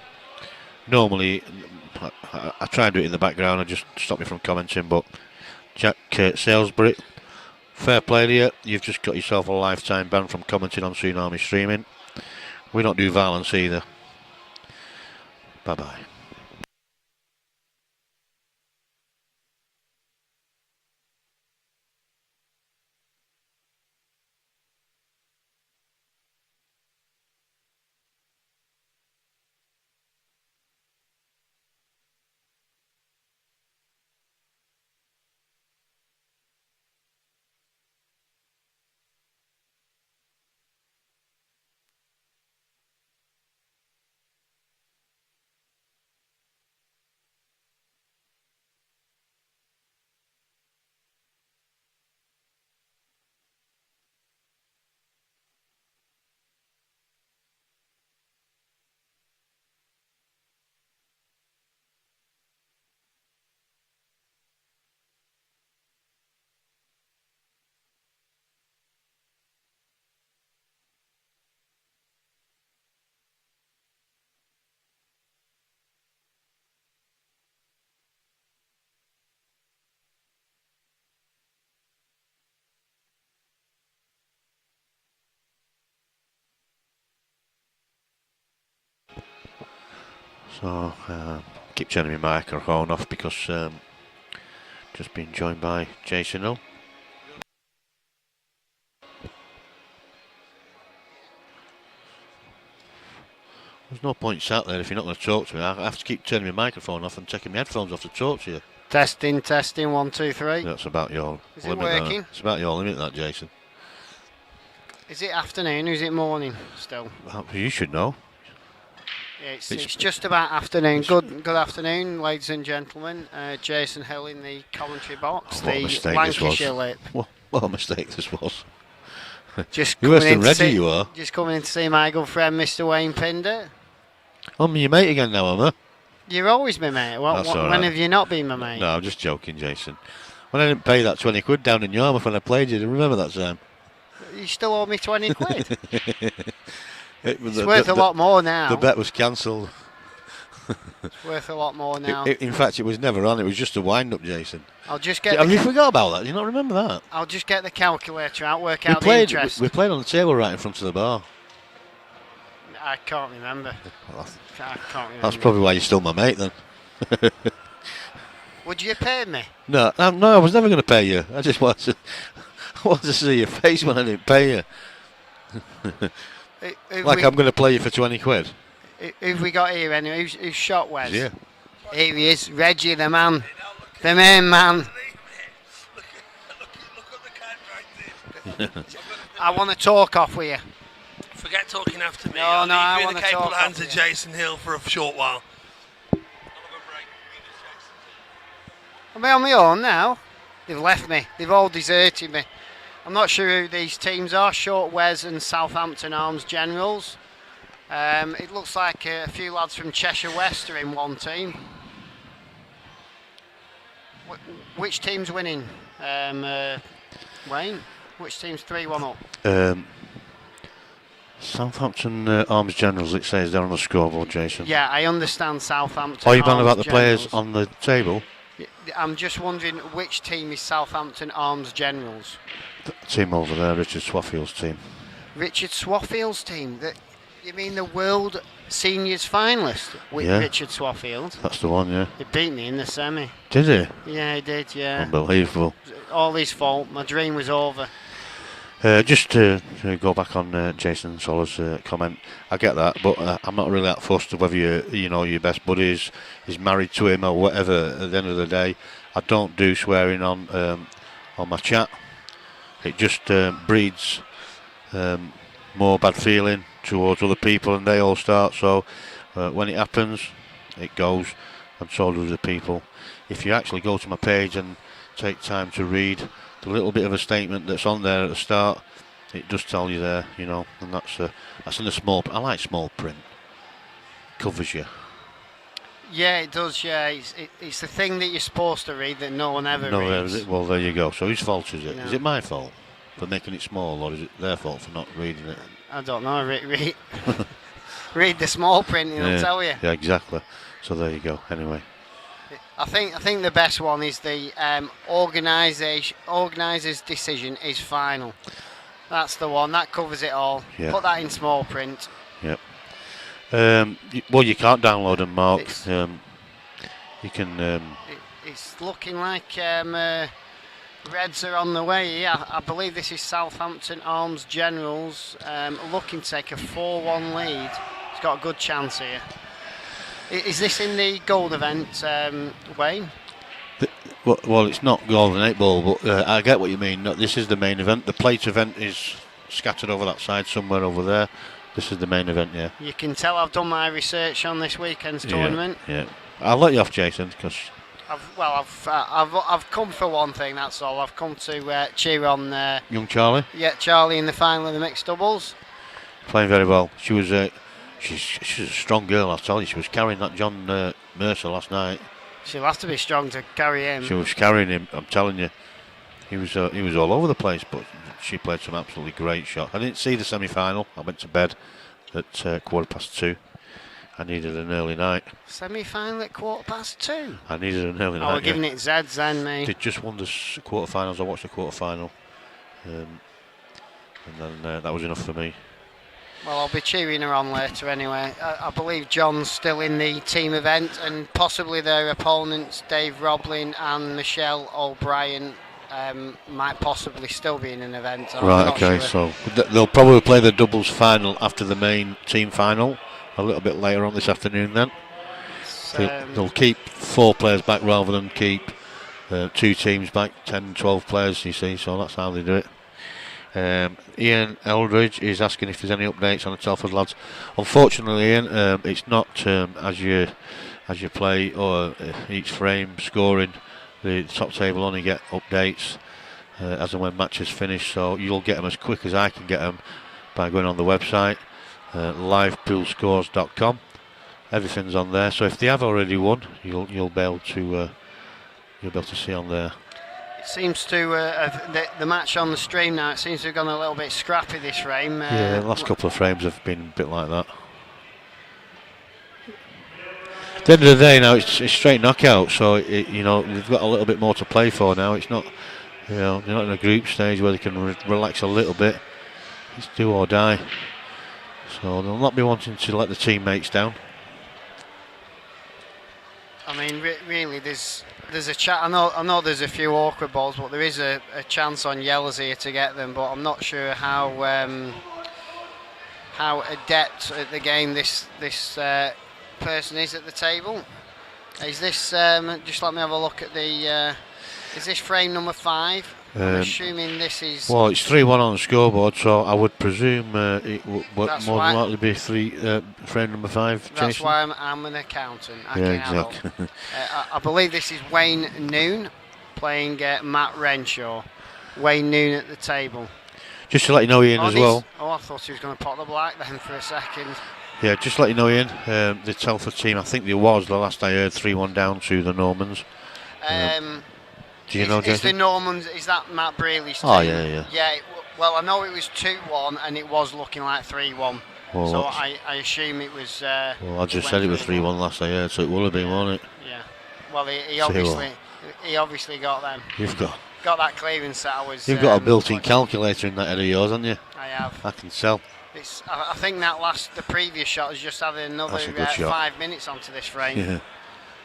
normally I try and do it in the background and just stop me from commenting. But Jack Salisbury, fair play to you. You've just got yourself a lifetime ban from commenting on Tsunami streaming. We don't do violence either. Bye bye. So keep turning my microphone off because just being joined by Jason Hill. There's no point sat there if you're not going to talk to me. I have to keep turning my microphone off and taking my headphones off to talk to you. Testing, 1, 2, 3. That's about your Is limit. it working? It's about your limit, that, Jason. Is it afternoon or is it morning still? You should know. Yeah, it's just about afternoon. Good afternoon, ladies and gentlemen. Jason Hill in the commentary box. What a mistake Lancashire Lip. What a mistake this was. Just You're worse coming than in to Reggie, see, you are. Just coming in to see my good friend Mr. Wayne Pinder. I'm your mate again now, am I? You're always my mate. That's all when right. have you not been my mate? No, I'm just joking, Jason. When I didn't pay that 20 quid down in Yarmouth when I played you, do you remember that time? You still owe me 20 quid. It's worth a lot more now. The bet was cancelled. It's worth a lot more now. In fact, it was never on. It was just a wind-up, Jason. I'll just get. Have you forgot about that? Do you not remember that? I'll just get the calculator out, work out the interest. We played on the table right in front of the bar. I can't remember. Well, I can't remember. that's probably why you're still my mate then. Would you pay me? No, I was never going to pay you. I just wanted to see your face when I didn't pay you. I'm going to play you for 20 quid. Who've we got here anyway? Who's shot Wes? Yeah. Here he is, Reggie, the man. The main man. Look at the I want to talk off with you. Forget talking after me. No, I'll I leave you in want the to capable talk hands off of you. Jason Hill for a short while. I'm on my own now. They've left me. They've all deserted me. I'm not sure who these teams are. Short Wes and Southampton Arms Generals. It looks like a few lads from Cheshire West are in one team. Which team's winning? Wayne? Which team's 3-1 up? Southampton Arms Generals, it says they're on the scoreboard, Jason. Yeah, I understand Southampton. Are you on about the Generals. players on the table? I'm just wondering which team is Southampton Arms Generals? The team over there, Richard Swafield's team. Richard Swafield's team? You mean the World Seniors finalist with Yeah. Richard Swafield? That's the one, yeah. He beat me in the semi. Did he? Yeah, he did, yeah. Unbelievable. All his fault. My dream was over. Just to go back on Jason Solar's comment, I get that, but I'm not really that fussed whether your best buddy is married to him or whatever. At the end of the day, I don't do swearing on my chat. It just breeds more bad feeling towards other people, and they all start. So when it happens, it goes, and so do the people. If you actually go to my page and take time to read the little bit of a statement that's on there at the start, it does tell you there, and that's in the small. I like small print. Covers you. Yeah, it does. Yeah, it's the thing that you're supposed to read that no one ever reads. Well, there you go. So whose fault is it? No. Is it my fault for making it small, or is it their fault for not reading it? I don't know. Read the small print, and it'll tell you. Yeah, exactly. So there you go. Anyway. I think the best one is the organiser's decision is final. That's the one that covers it all. Yeah. Put that in small print. Yep. Well, you can't download them, Mark. It's- You can. It's looking like Reds are on the way. Yeah, I believe this is Southampton Arms Generals looking to take a 4-1 lead. It's got a good chance here. Is this in the gold event, Wayne? Well, it's not Golden 8 Ball, but I get what you mean. No, this is the main event. The plate event is scattered over that side somewhere over there. This is the main event, yeah. You can tell I've done my research on this weekend's tournament. Yeah. I'll let you off, Jason, because I've come for one thing. That's all. I've come to cheer on. young Charlie Charlie in the final of the mixed doubles. playing very well. She was she's a strong girl. I tell you, she was carrying that John Mercer last night. She'll have to be strong to carry him. She was carrying him. I'm telling you, he was all over the place. But she played some absolutely great shots. I didn't see the semi-final. I went to bed at 2:15. I needed an early night. Semi-final at 2:15. I needed an early night. We're giving it Zeds then, mate. They just won the quarterfinals. I watched the quarterfinal, and then that was enough for me. Well, I'll be cheering her on later anyway. I believe John's still in the team event, and possibly their opponents, Dave Roblin and Michelle O'Brien, might possibly still be in an event. I'm Right, not okay, sure. so they'll probably play the doubles final after the main team final a little bit later on this afternoon then. They'll keep 4 players back rather than keep 2 teams back, 10, 12 players, you see, so that's how they do it. Ian Eldridge is asking if there's any updates on the Telford lads. Unfortunately, Ian, it's not as you play or each frame scoring. The top table only get updates as and when matches finish, so you'll get them as quick as I can get them by going on the website, livepoolscores.com. Everything's on there, so if they have already won, you'll be able to see on there. Seems to the match on the stream now. It seems to have gone a little bit scrappy this frame. Yeah, the last couple of frames have been a bit like that. At the end of the day, now it's straight knockout, so you know we've got a little bit more to play for now. It's not, you know, they're not in a group stage where they can relax a little bit. It's do or die. So they'll not be wanting to let the teammates down. I mean, really, there's a chat. I know there's a few awkward balls, but there is a chance on yellows here to get them. But I'm not sure how adept at the game this person is at the table. Is this? Just let me have a look at the. Is this frame number 5? I'm assuming this is. Well, it's 3-1 on the scoreboard, so I would presume it would more than likely be frame number 5. That's Jason? why I'm an accountant. Exactly. I believe this is Wayne Noon playing Matt Renshaw. Wayne Noon at the table. Just to let you know, Ian, as well. Oh, I thought he was going to pot the black then for a second. Yeah, just to let you know, Ian, the Telford team, I think there was, the last I heard, 3-1 down to the Normans. Do you know, Jason? Is the Normans, is that Matt Brealey's team? Oh, yeah. Yeah, well, I know it was 2-1 and it was looking like 3-1. Well, so I assume it was... well, I just said it was 3-1 last I heard, so it would have been, won't it? Yeah. Well, he obviously got them. You've got that clearance that I was... You've got a built-in calculator in that head of yours, haven't you? I have. I can tell. I think the previous shot has just added another 5 minutes onto this frame. Yeah.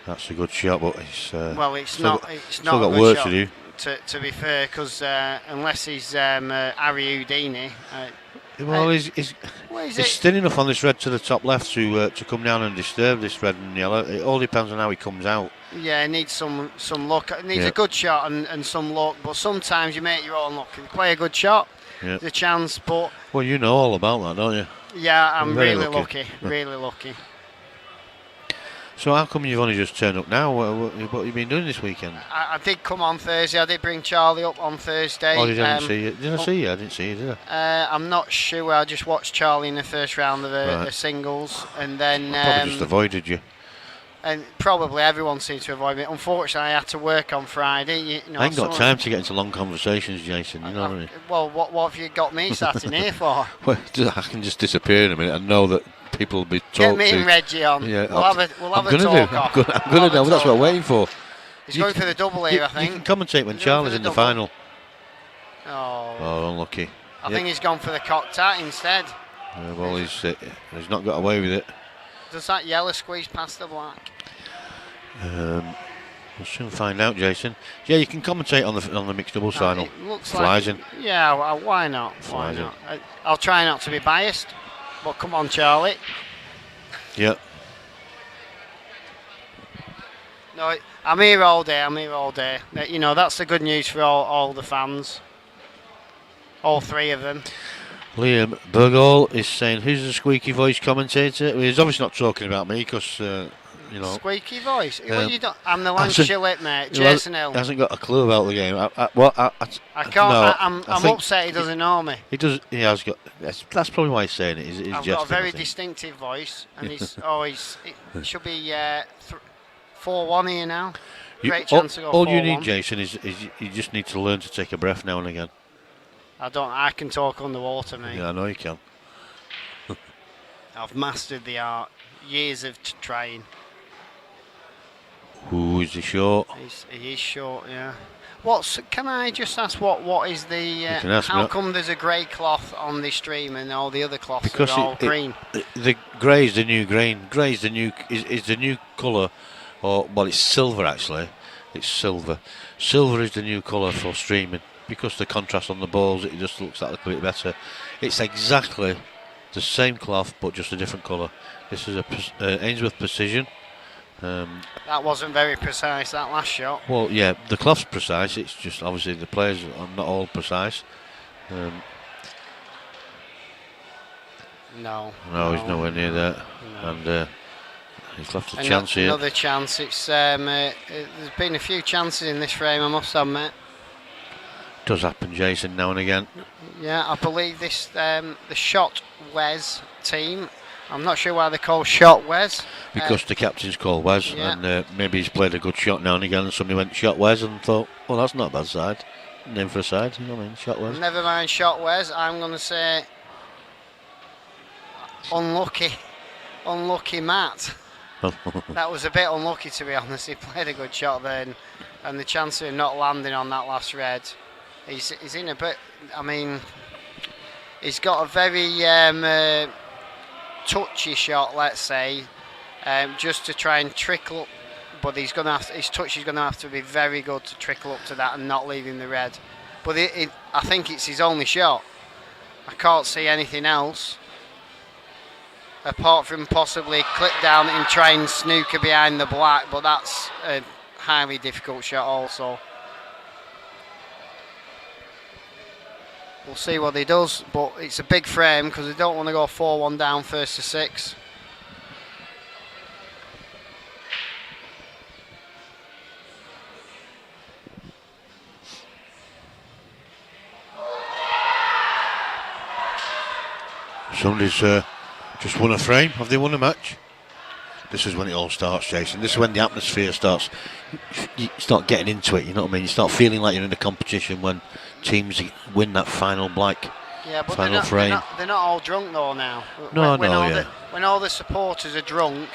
That's a good shot, but it's it's not got a good work shot, to do. To be fair, because unless he's Harry Houdini, well, he's thin enough on this red to the top left to come down and disturb this red and yellow. It all depends on how he comes out. Yeah, it needs some luck. It needs a good shot and some luck. But sometimes you make your own luck. If you play a good shot, there's a chance. But well, you know all about that, don't you? Yeah, I'm really lucky. Really lucky. So how come you've only just turned up now? What have you been doing this weekend? I did come on Thursday. I did bring Charlie up on Thursday. Oh, did I see you? Did I see you? I didn't see you, did I? I'm not sure. I just watched Charlie in the first round of the singles, and then I probably just avoided you. And probably everyone seems to avoid me. Unfortunately, I had to work on Friday. You know, I ain't got time to get into long conversations, Jason. You know what I mean? Well, what have you got me sat in here for? Well, I can just disappear in a minute and know that people will be talked to. Get me and Reggie on. Yeah, we'll have a talk off. I'm going to do. That's what I'm waiting for. He's going for the double here, I think. You can commentate when Charlie's in the final. Oh, unlucky. I think he's gone for the cocked hat instead. Well, he's not got away with it. Does that yellow squeeze past the black? We'll soon find out, Jason. Yeah, you can commentate on the mixed doubles final. Flies in. Yeah, why not? Why not? I'll try not to be biased. But come on, Charlie. Yep. No, I'm here all day. You know, that's the good news for all the fans. All 3 of them. Liam Burgall is saying, who's the squeaky voice commentator? Well, he's obviously not talking about me because, you know. Squeaky voice? I'm the Lancashire lip, mate. Jason Hill. He hasn't got a clue about the game. I can't. No, I'm upset he doesn't know me. He does. He has got. That's probably why he's saying it. I've got a very distinctive voice, and it should be 4-1 here now. Great chance to go 4-1. All you need, Jason, is you just need to learn to take a breath now and again. I can talk underwater, mate. Yeah, I know you can. I've mastered the art. Years of trying. Ooh, is he short? He is short, yeah. Can I just ask what is the? How come there's a grey cloth on this stream and all the other cloths are all green? The grey is the new green. Grey is the new colour, it's silver actually. It's silver. Silver is the new colour for streaming because the contrast on the balls. It just looks that little bit better. It's exactly the same cloth but just a different colour. This is a Ainsworth Precision. That wasn't very precise, that last shot. Well, yeah, the cloth's precise. It's just obviously the players are not all precise. No, he's nowhere near that. No. And he's left a chance here. Another chance. It's there's been a few chances in this frame, I must admit. Does happen, Jason, now and again. Yeah, I believe this the Shot Wes team I'm not sure why they call shot Wes. Because the captain's called Wes, yeah. and maybe he's played a good shot now and again, and somebody went shot Wes and thought, well, that's not a bad side. Name for a side, you know what I mean? Shot Wes. Never mind shot Wes. I'm going to say unlucky Matt. That was a bit unlucky, to be honest. He played a good shot then, and the chance of him not landing on that last red. He's in a bit. I mean, he's got a very touchy shot, let's say, just to try and trickle up. But his touch is going to have to be very good to trickle up to that and not leaving the red. But I think it's his only shot. I can't see anything else apart from possibly clip down and try and snooker behind the black. But that's a highly difficult shot also. We'll see what he does, but it's a big frame because they don't want to go 4-1 down first to 6. Somebody's just won a frame. Have they won a match? This is when it all starts, Jason. This is when the atmosphere starts. You start getting into it, you know what I mean? You start feeling like you're in a competition when teams win that final black, yeah, but final frame. They're not all drunk though now. When all the supporters are drunk,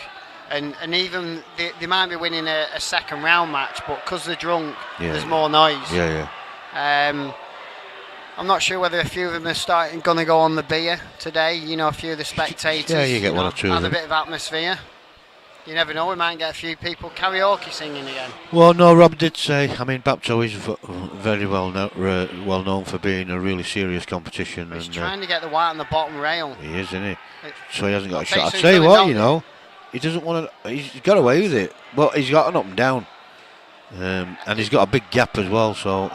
and even they might be winning a second round match, but because they're drunk, there's more noise. Yeah. I'm not sure whether a few of them are going to go on the beer today. You know, a few of the spectators. Yeah, you get one or two of them. Add a bit of atmosphere. You never know, we might get a few people karaoke singing again. Well, no, Rob did say, I mean, Bapto is very well known for being a really serious competition. He's trying to get the white on the bottom rail. He is, isn't he? So he hasn't got a shot. I'll tell you what, you know, he doesn't want to, he's got away with it. Well, he's got an up and down. And he's got a big gap as well, so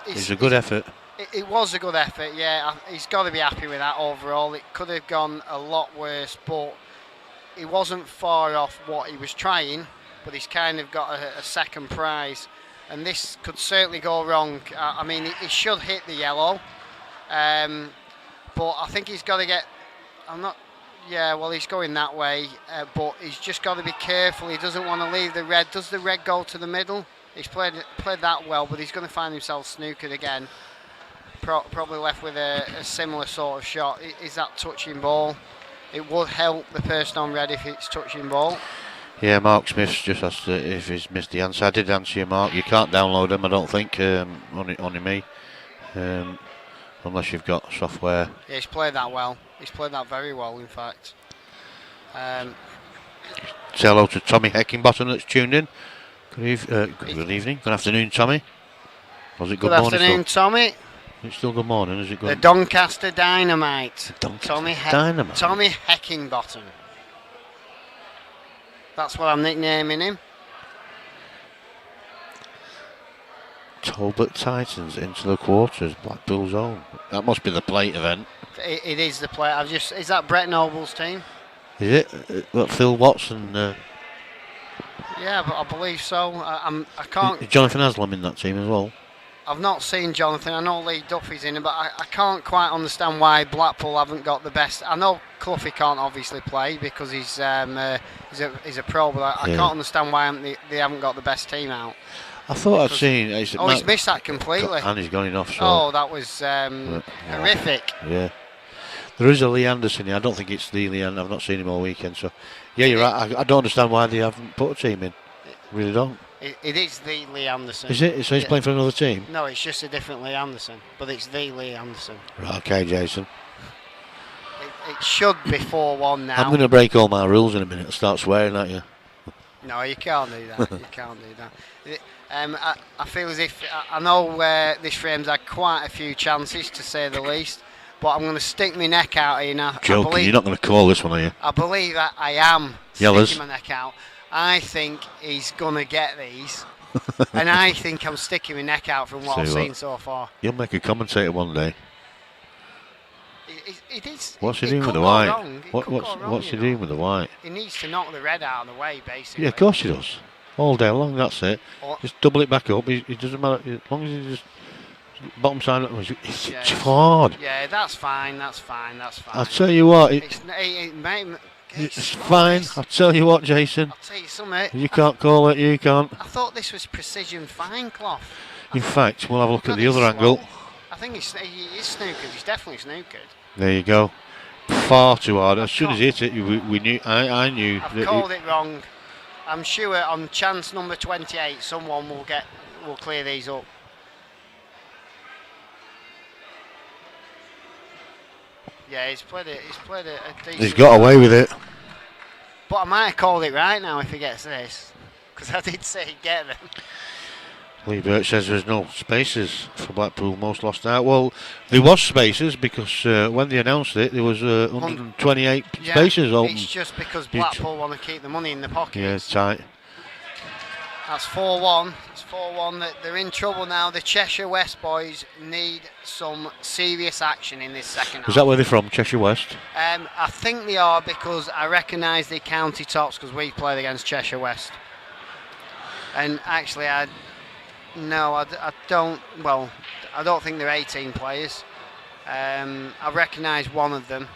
it's a good effort. It was a good effort, yeah. He's got to be happy with that overall. It could have gone a lot worse, but he wasn't far off what he was trying, but he's kind of got a second prize. And this could certainly go wrong. I mean, he should hit the yellow, but I think he's got to get... he's going that way, but he's just got to be careful. He doesn't want to leave the red. Does the red go to the middle? He's played that well, but he's going to find himself snookered again. Probably left with a similar sort of shot. Is that touching ball? It would help the person on red if it's touching ball. Yeah, Mark Smith just asked if he's missed the answer. I did answer you, Mark. You can't download them, I don't think, only me, unless you've got software. Yeah, he's played that well. He's played that very well, in fact. Say hello to Tommy Heckingbottom that's tuned in. Good evening. Good afternoon, Tommy. Was it good morning? Good afternoon, Tommy. It's still good morning, is it good? The Doncaster Dynamite. Tommy Heckingbottom. That's what I'm nicknaming him. Talbot Titans into the quarters, Blackpool zone. That must be the plate event. It is the plate. Is that Brett Noble's team? Is it? Phil Watson. Yeah, but I believe so. I can't. Is Jonathan Haslam in that team as well? I've not seen Jonathan. I know Lee Duffy's in it, but I can't quite understand why Blackpool haven't got the best. I know Cloughie can't obviously play because he's a pro, but I can't understand why they haven't got the best team out. I thought I'd seen. He's missed that completely. And he's gone off. So. Oh, that was horrific. Yeah. There is a Lee Anderson here. I don't think it's the Lee Anderson. I've not seen him all weekend. So, yeah, you're right. I don't understand why they haven't put a team in. Really don't. It is the Lee Anderson. Is it? So he's playing for another team? No, it's just a different Lee Anderson, but it's the Lee Anderson. Right, okay, Jason. It should be 4-1 now. I'm going to break all my rules in a minute and start swearing at you. No, you can't do that. You can't do that. I feel as if I know this frame's had quite a few chances, to say the least, but I'm going to stick my neck out here now. Joking, you're not going to call this one, are you? I believe that I am sticking my neck out. I think he's going to get these, and I think I'm sticking my neck out from what I've seen so far. You'll make a commentator one day. It is. What's he doing with the white? What's he doing with the white? He needs to knock the red out of the way, basically. Yeah, of course he does. All day long, that's it. Just double it back up. He doesn't matter, as long as he just bottom side. It's hard. Yeah, that's fine. I'll tell you what. It's fine. I'll tell you what, Jason. I'll tell you something. You can't call it, you can't. I thought this was precision fine cloth. In fact, we'll have a look at the God, other he's angle. slow. I think he is snookered. He's definitely snookered. There you go. Far too hard. As soon as he hit it, we knew. I knew. I've called it wrong. I'm sure on chance number 28, someone will clear these up. Yeah, he's played a decent. He's got away with it. But I might have called it right now if he gets this, because I did say he'd get them. Lee Burt says there's no spaces for Blackpool most lost out. Well, there was spaces because when they announced it, there was 128 spaces open. It's just because Blackpool want to keep the money in their pockets. Yeah, it's tight. That's 4-1. It's 4-1. They're in trouble now. The Cheshire West boys need some serious action in this second half. Is that where they're from, Cheshire West? I think they are, because I recognise the county tops because we played against Cheshire West. And actually, I don't. Well, I don't think they're 18 players. I recognise one of them.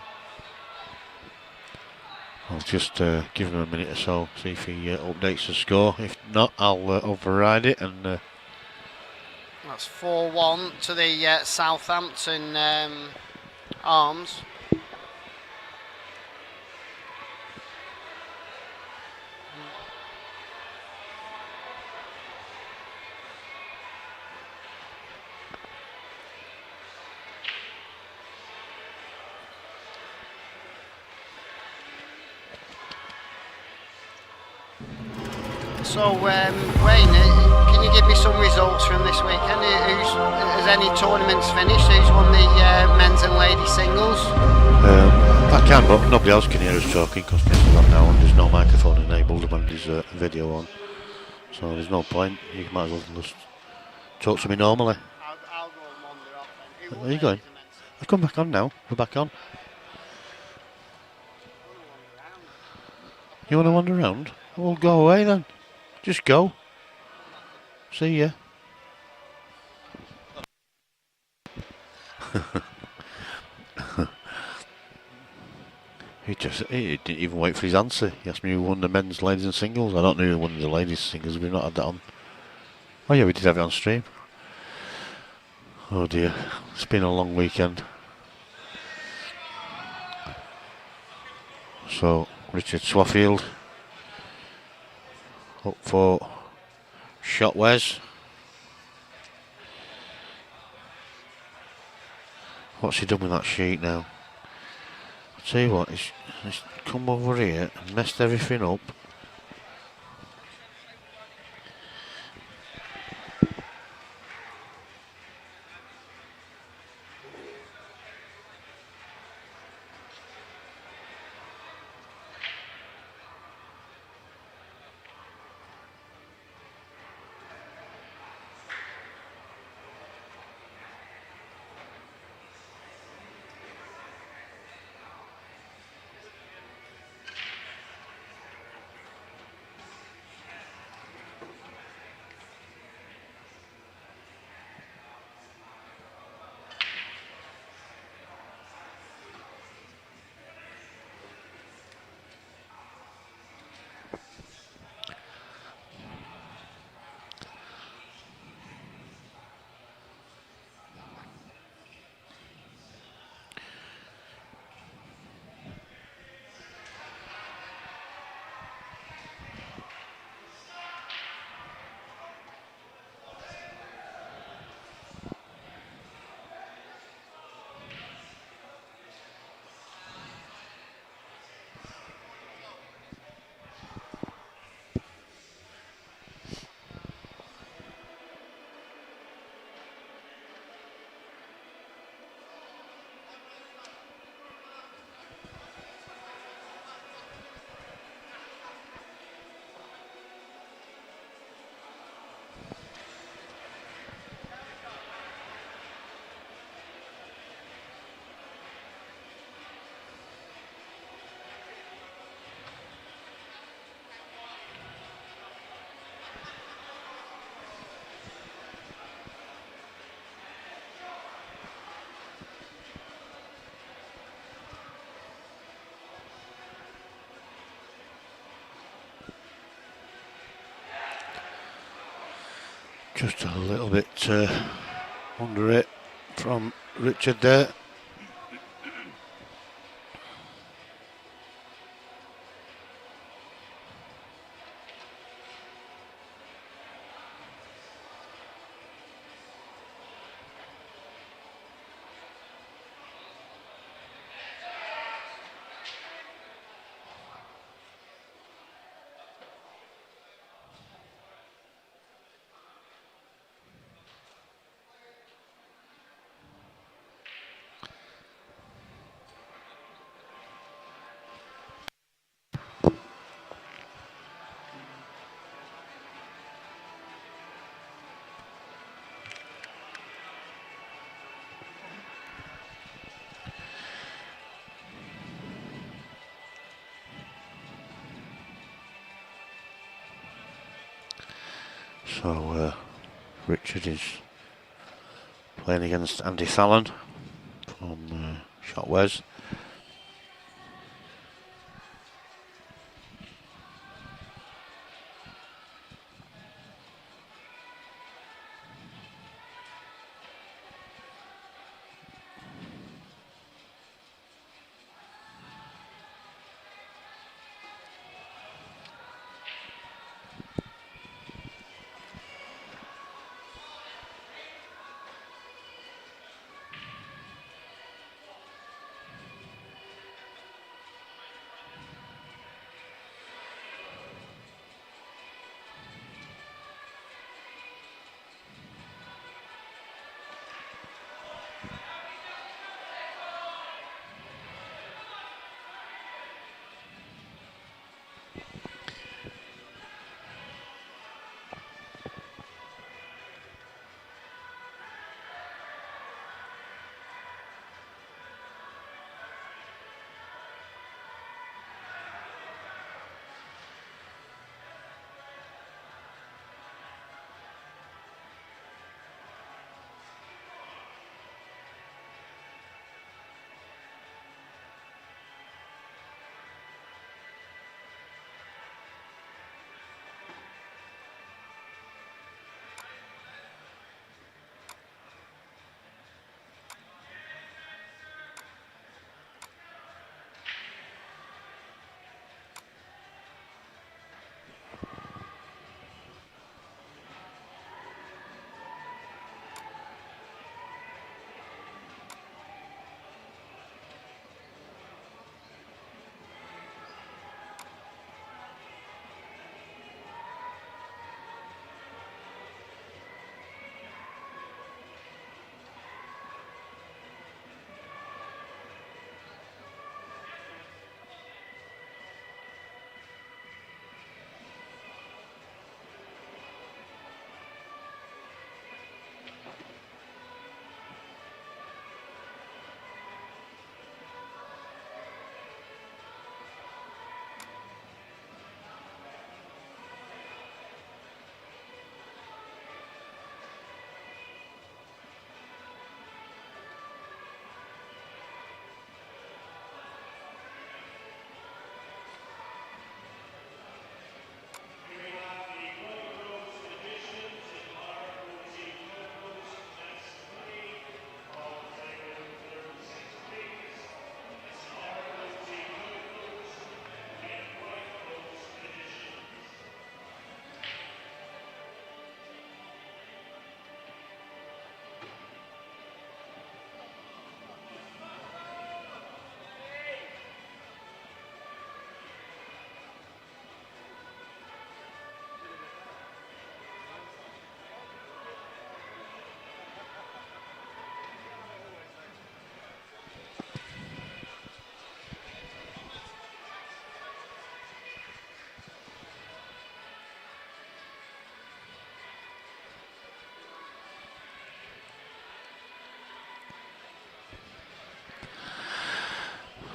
I'll just give him a minute or so, see if he updates the score. If not, I'll override it. And that's 4-1 to the Southampton Arms. So, Wayne, can you give me some results from this weekend? Has any tournaments finished? Who's won the men's and ladies singles? I can, but nobody else can hear us talking because Nick's on now and there's no microphone enabled when there's video on. So there's no point. You might as well just talk to me normally. I'll go and wander off then. Where are you going? I've come back on now. We're back on. You want to wander around? Well, go away then. Just go. See ya. He didn't even wait for his answer. He asked me who won the men's, ladies and singles. I don't know who won the ladies singles. We've not had that on. Oh yeah, we did have it on stream. Oh dear. It's been a long weekend. So, Richard Swaffield up for Shotwes. What's he done with that sheet now? I'll tell you what, he's come over here and messed everything up. Just a little bit under it from Richard there. So Richard is playing against Andy Fallon from Shotwez.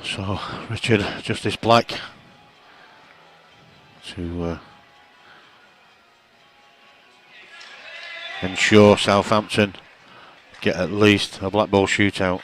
So Richard Justice Black to ensure Southampton get at least a black ball shootout.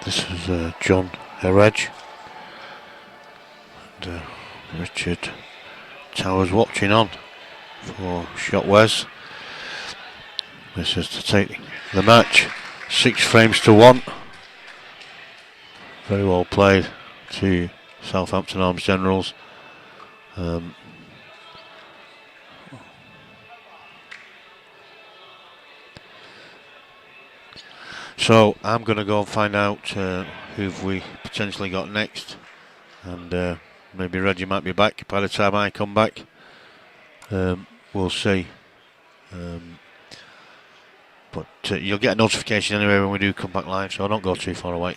This is John Herridge and Richard Towers watching on for Shotwez. This is to take the match 6 frames to 1. Very well played to Southampton Arms Generals. So I'm going to go and find out who've we potentially got next, and maybe Reggie might be back by the time I come back. We'll see. But you'll get a notification anyway when we do come back live, so don't go too far away.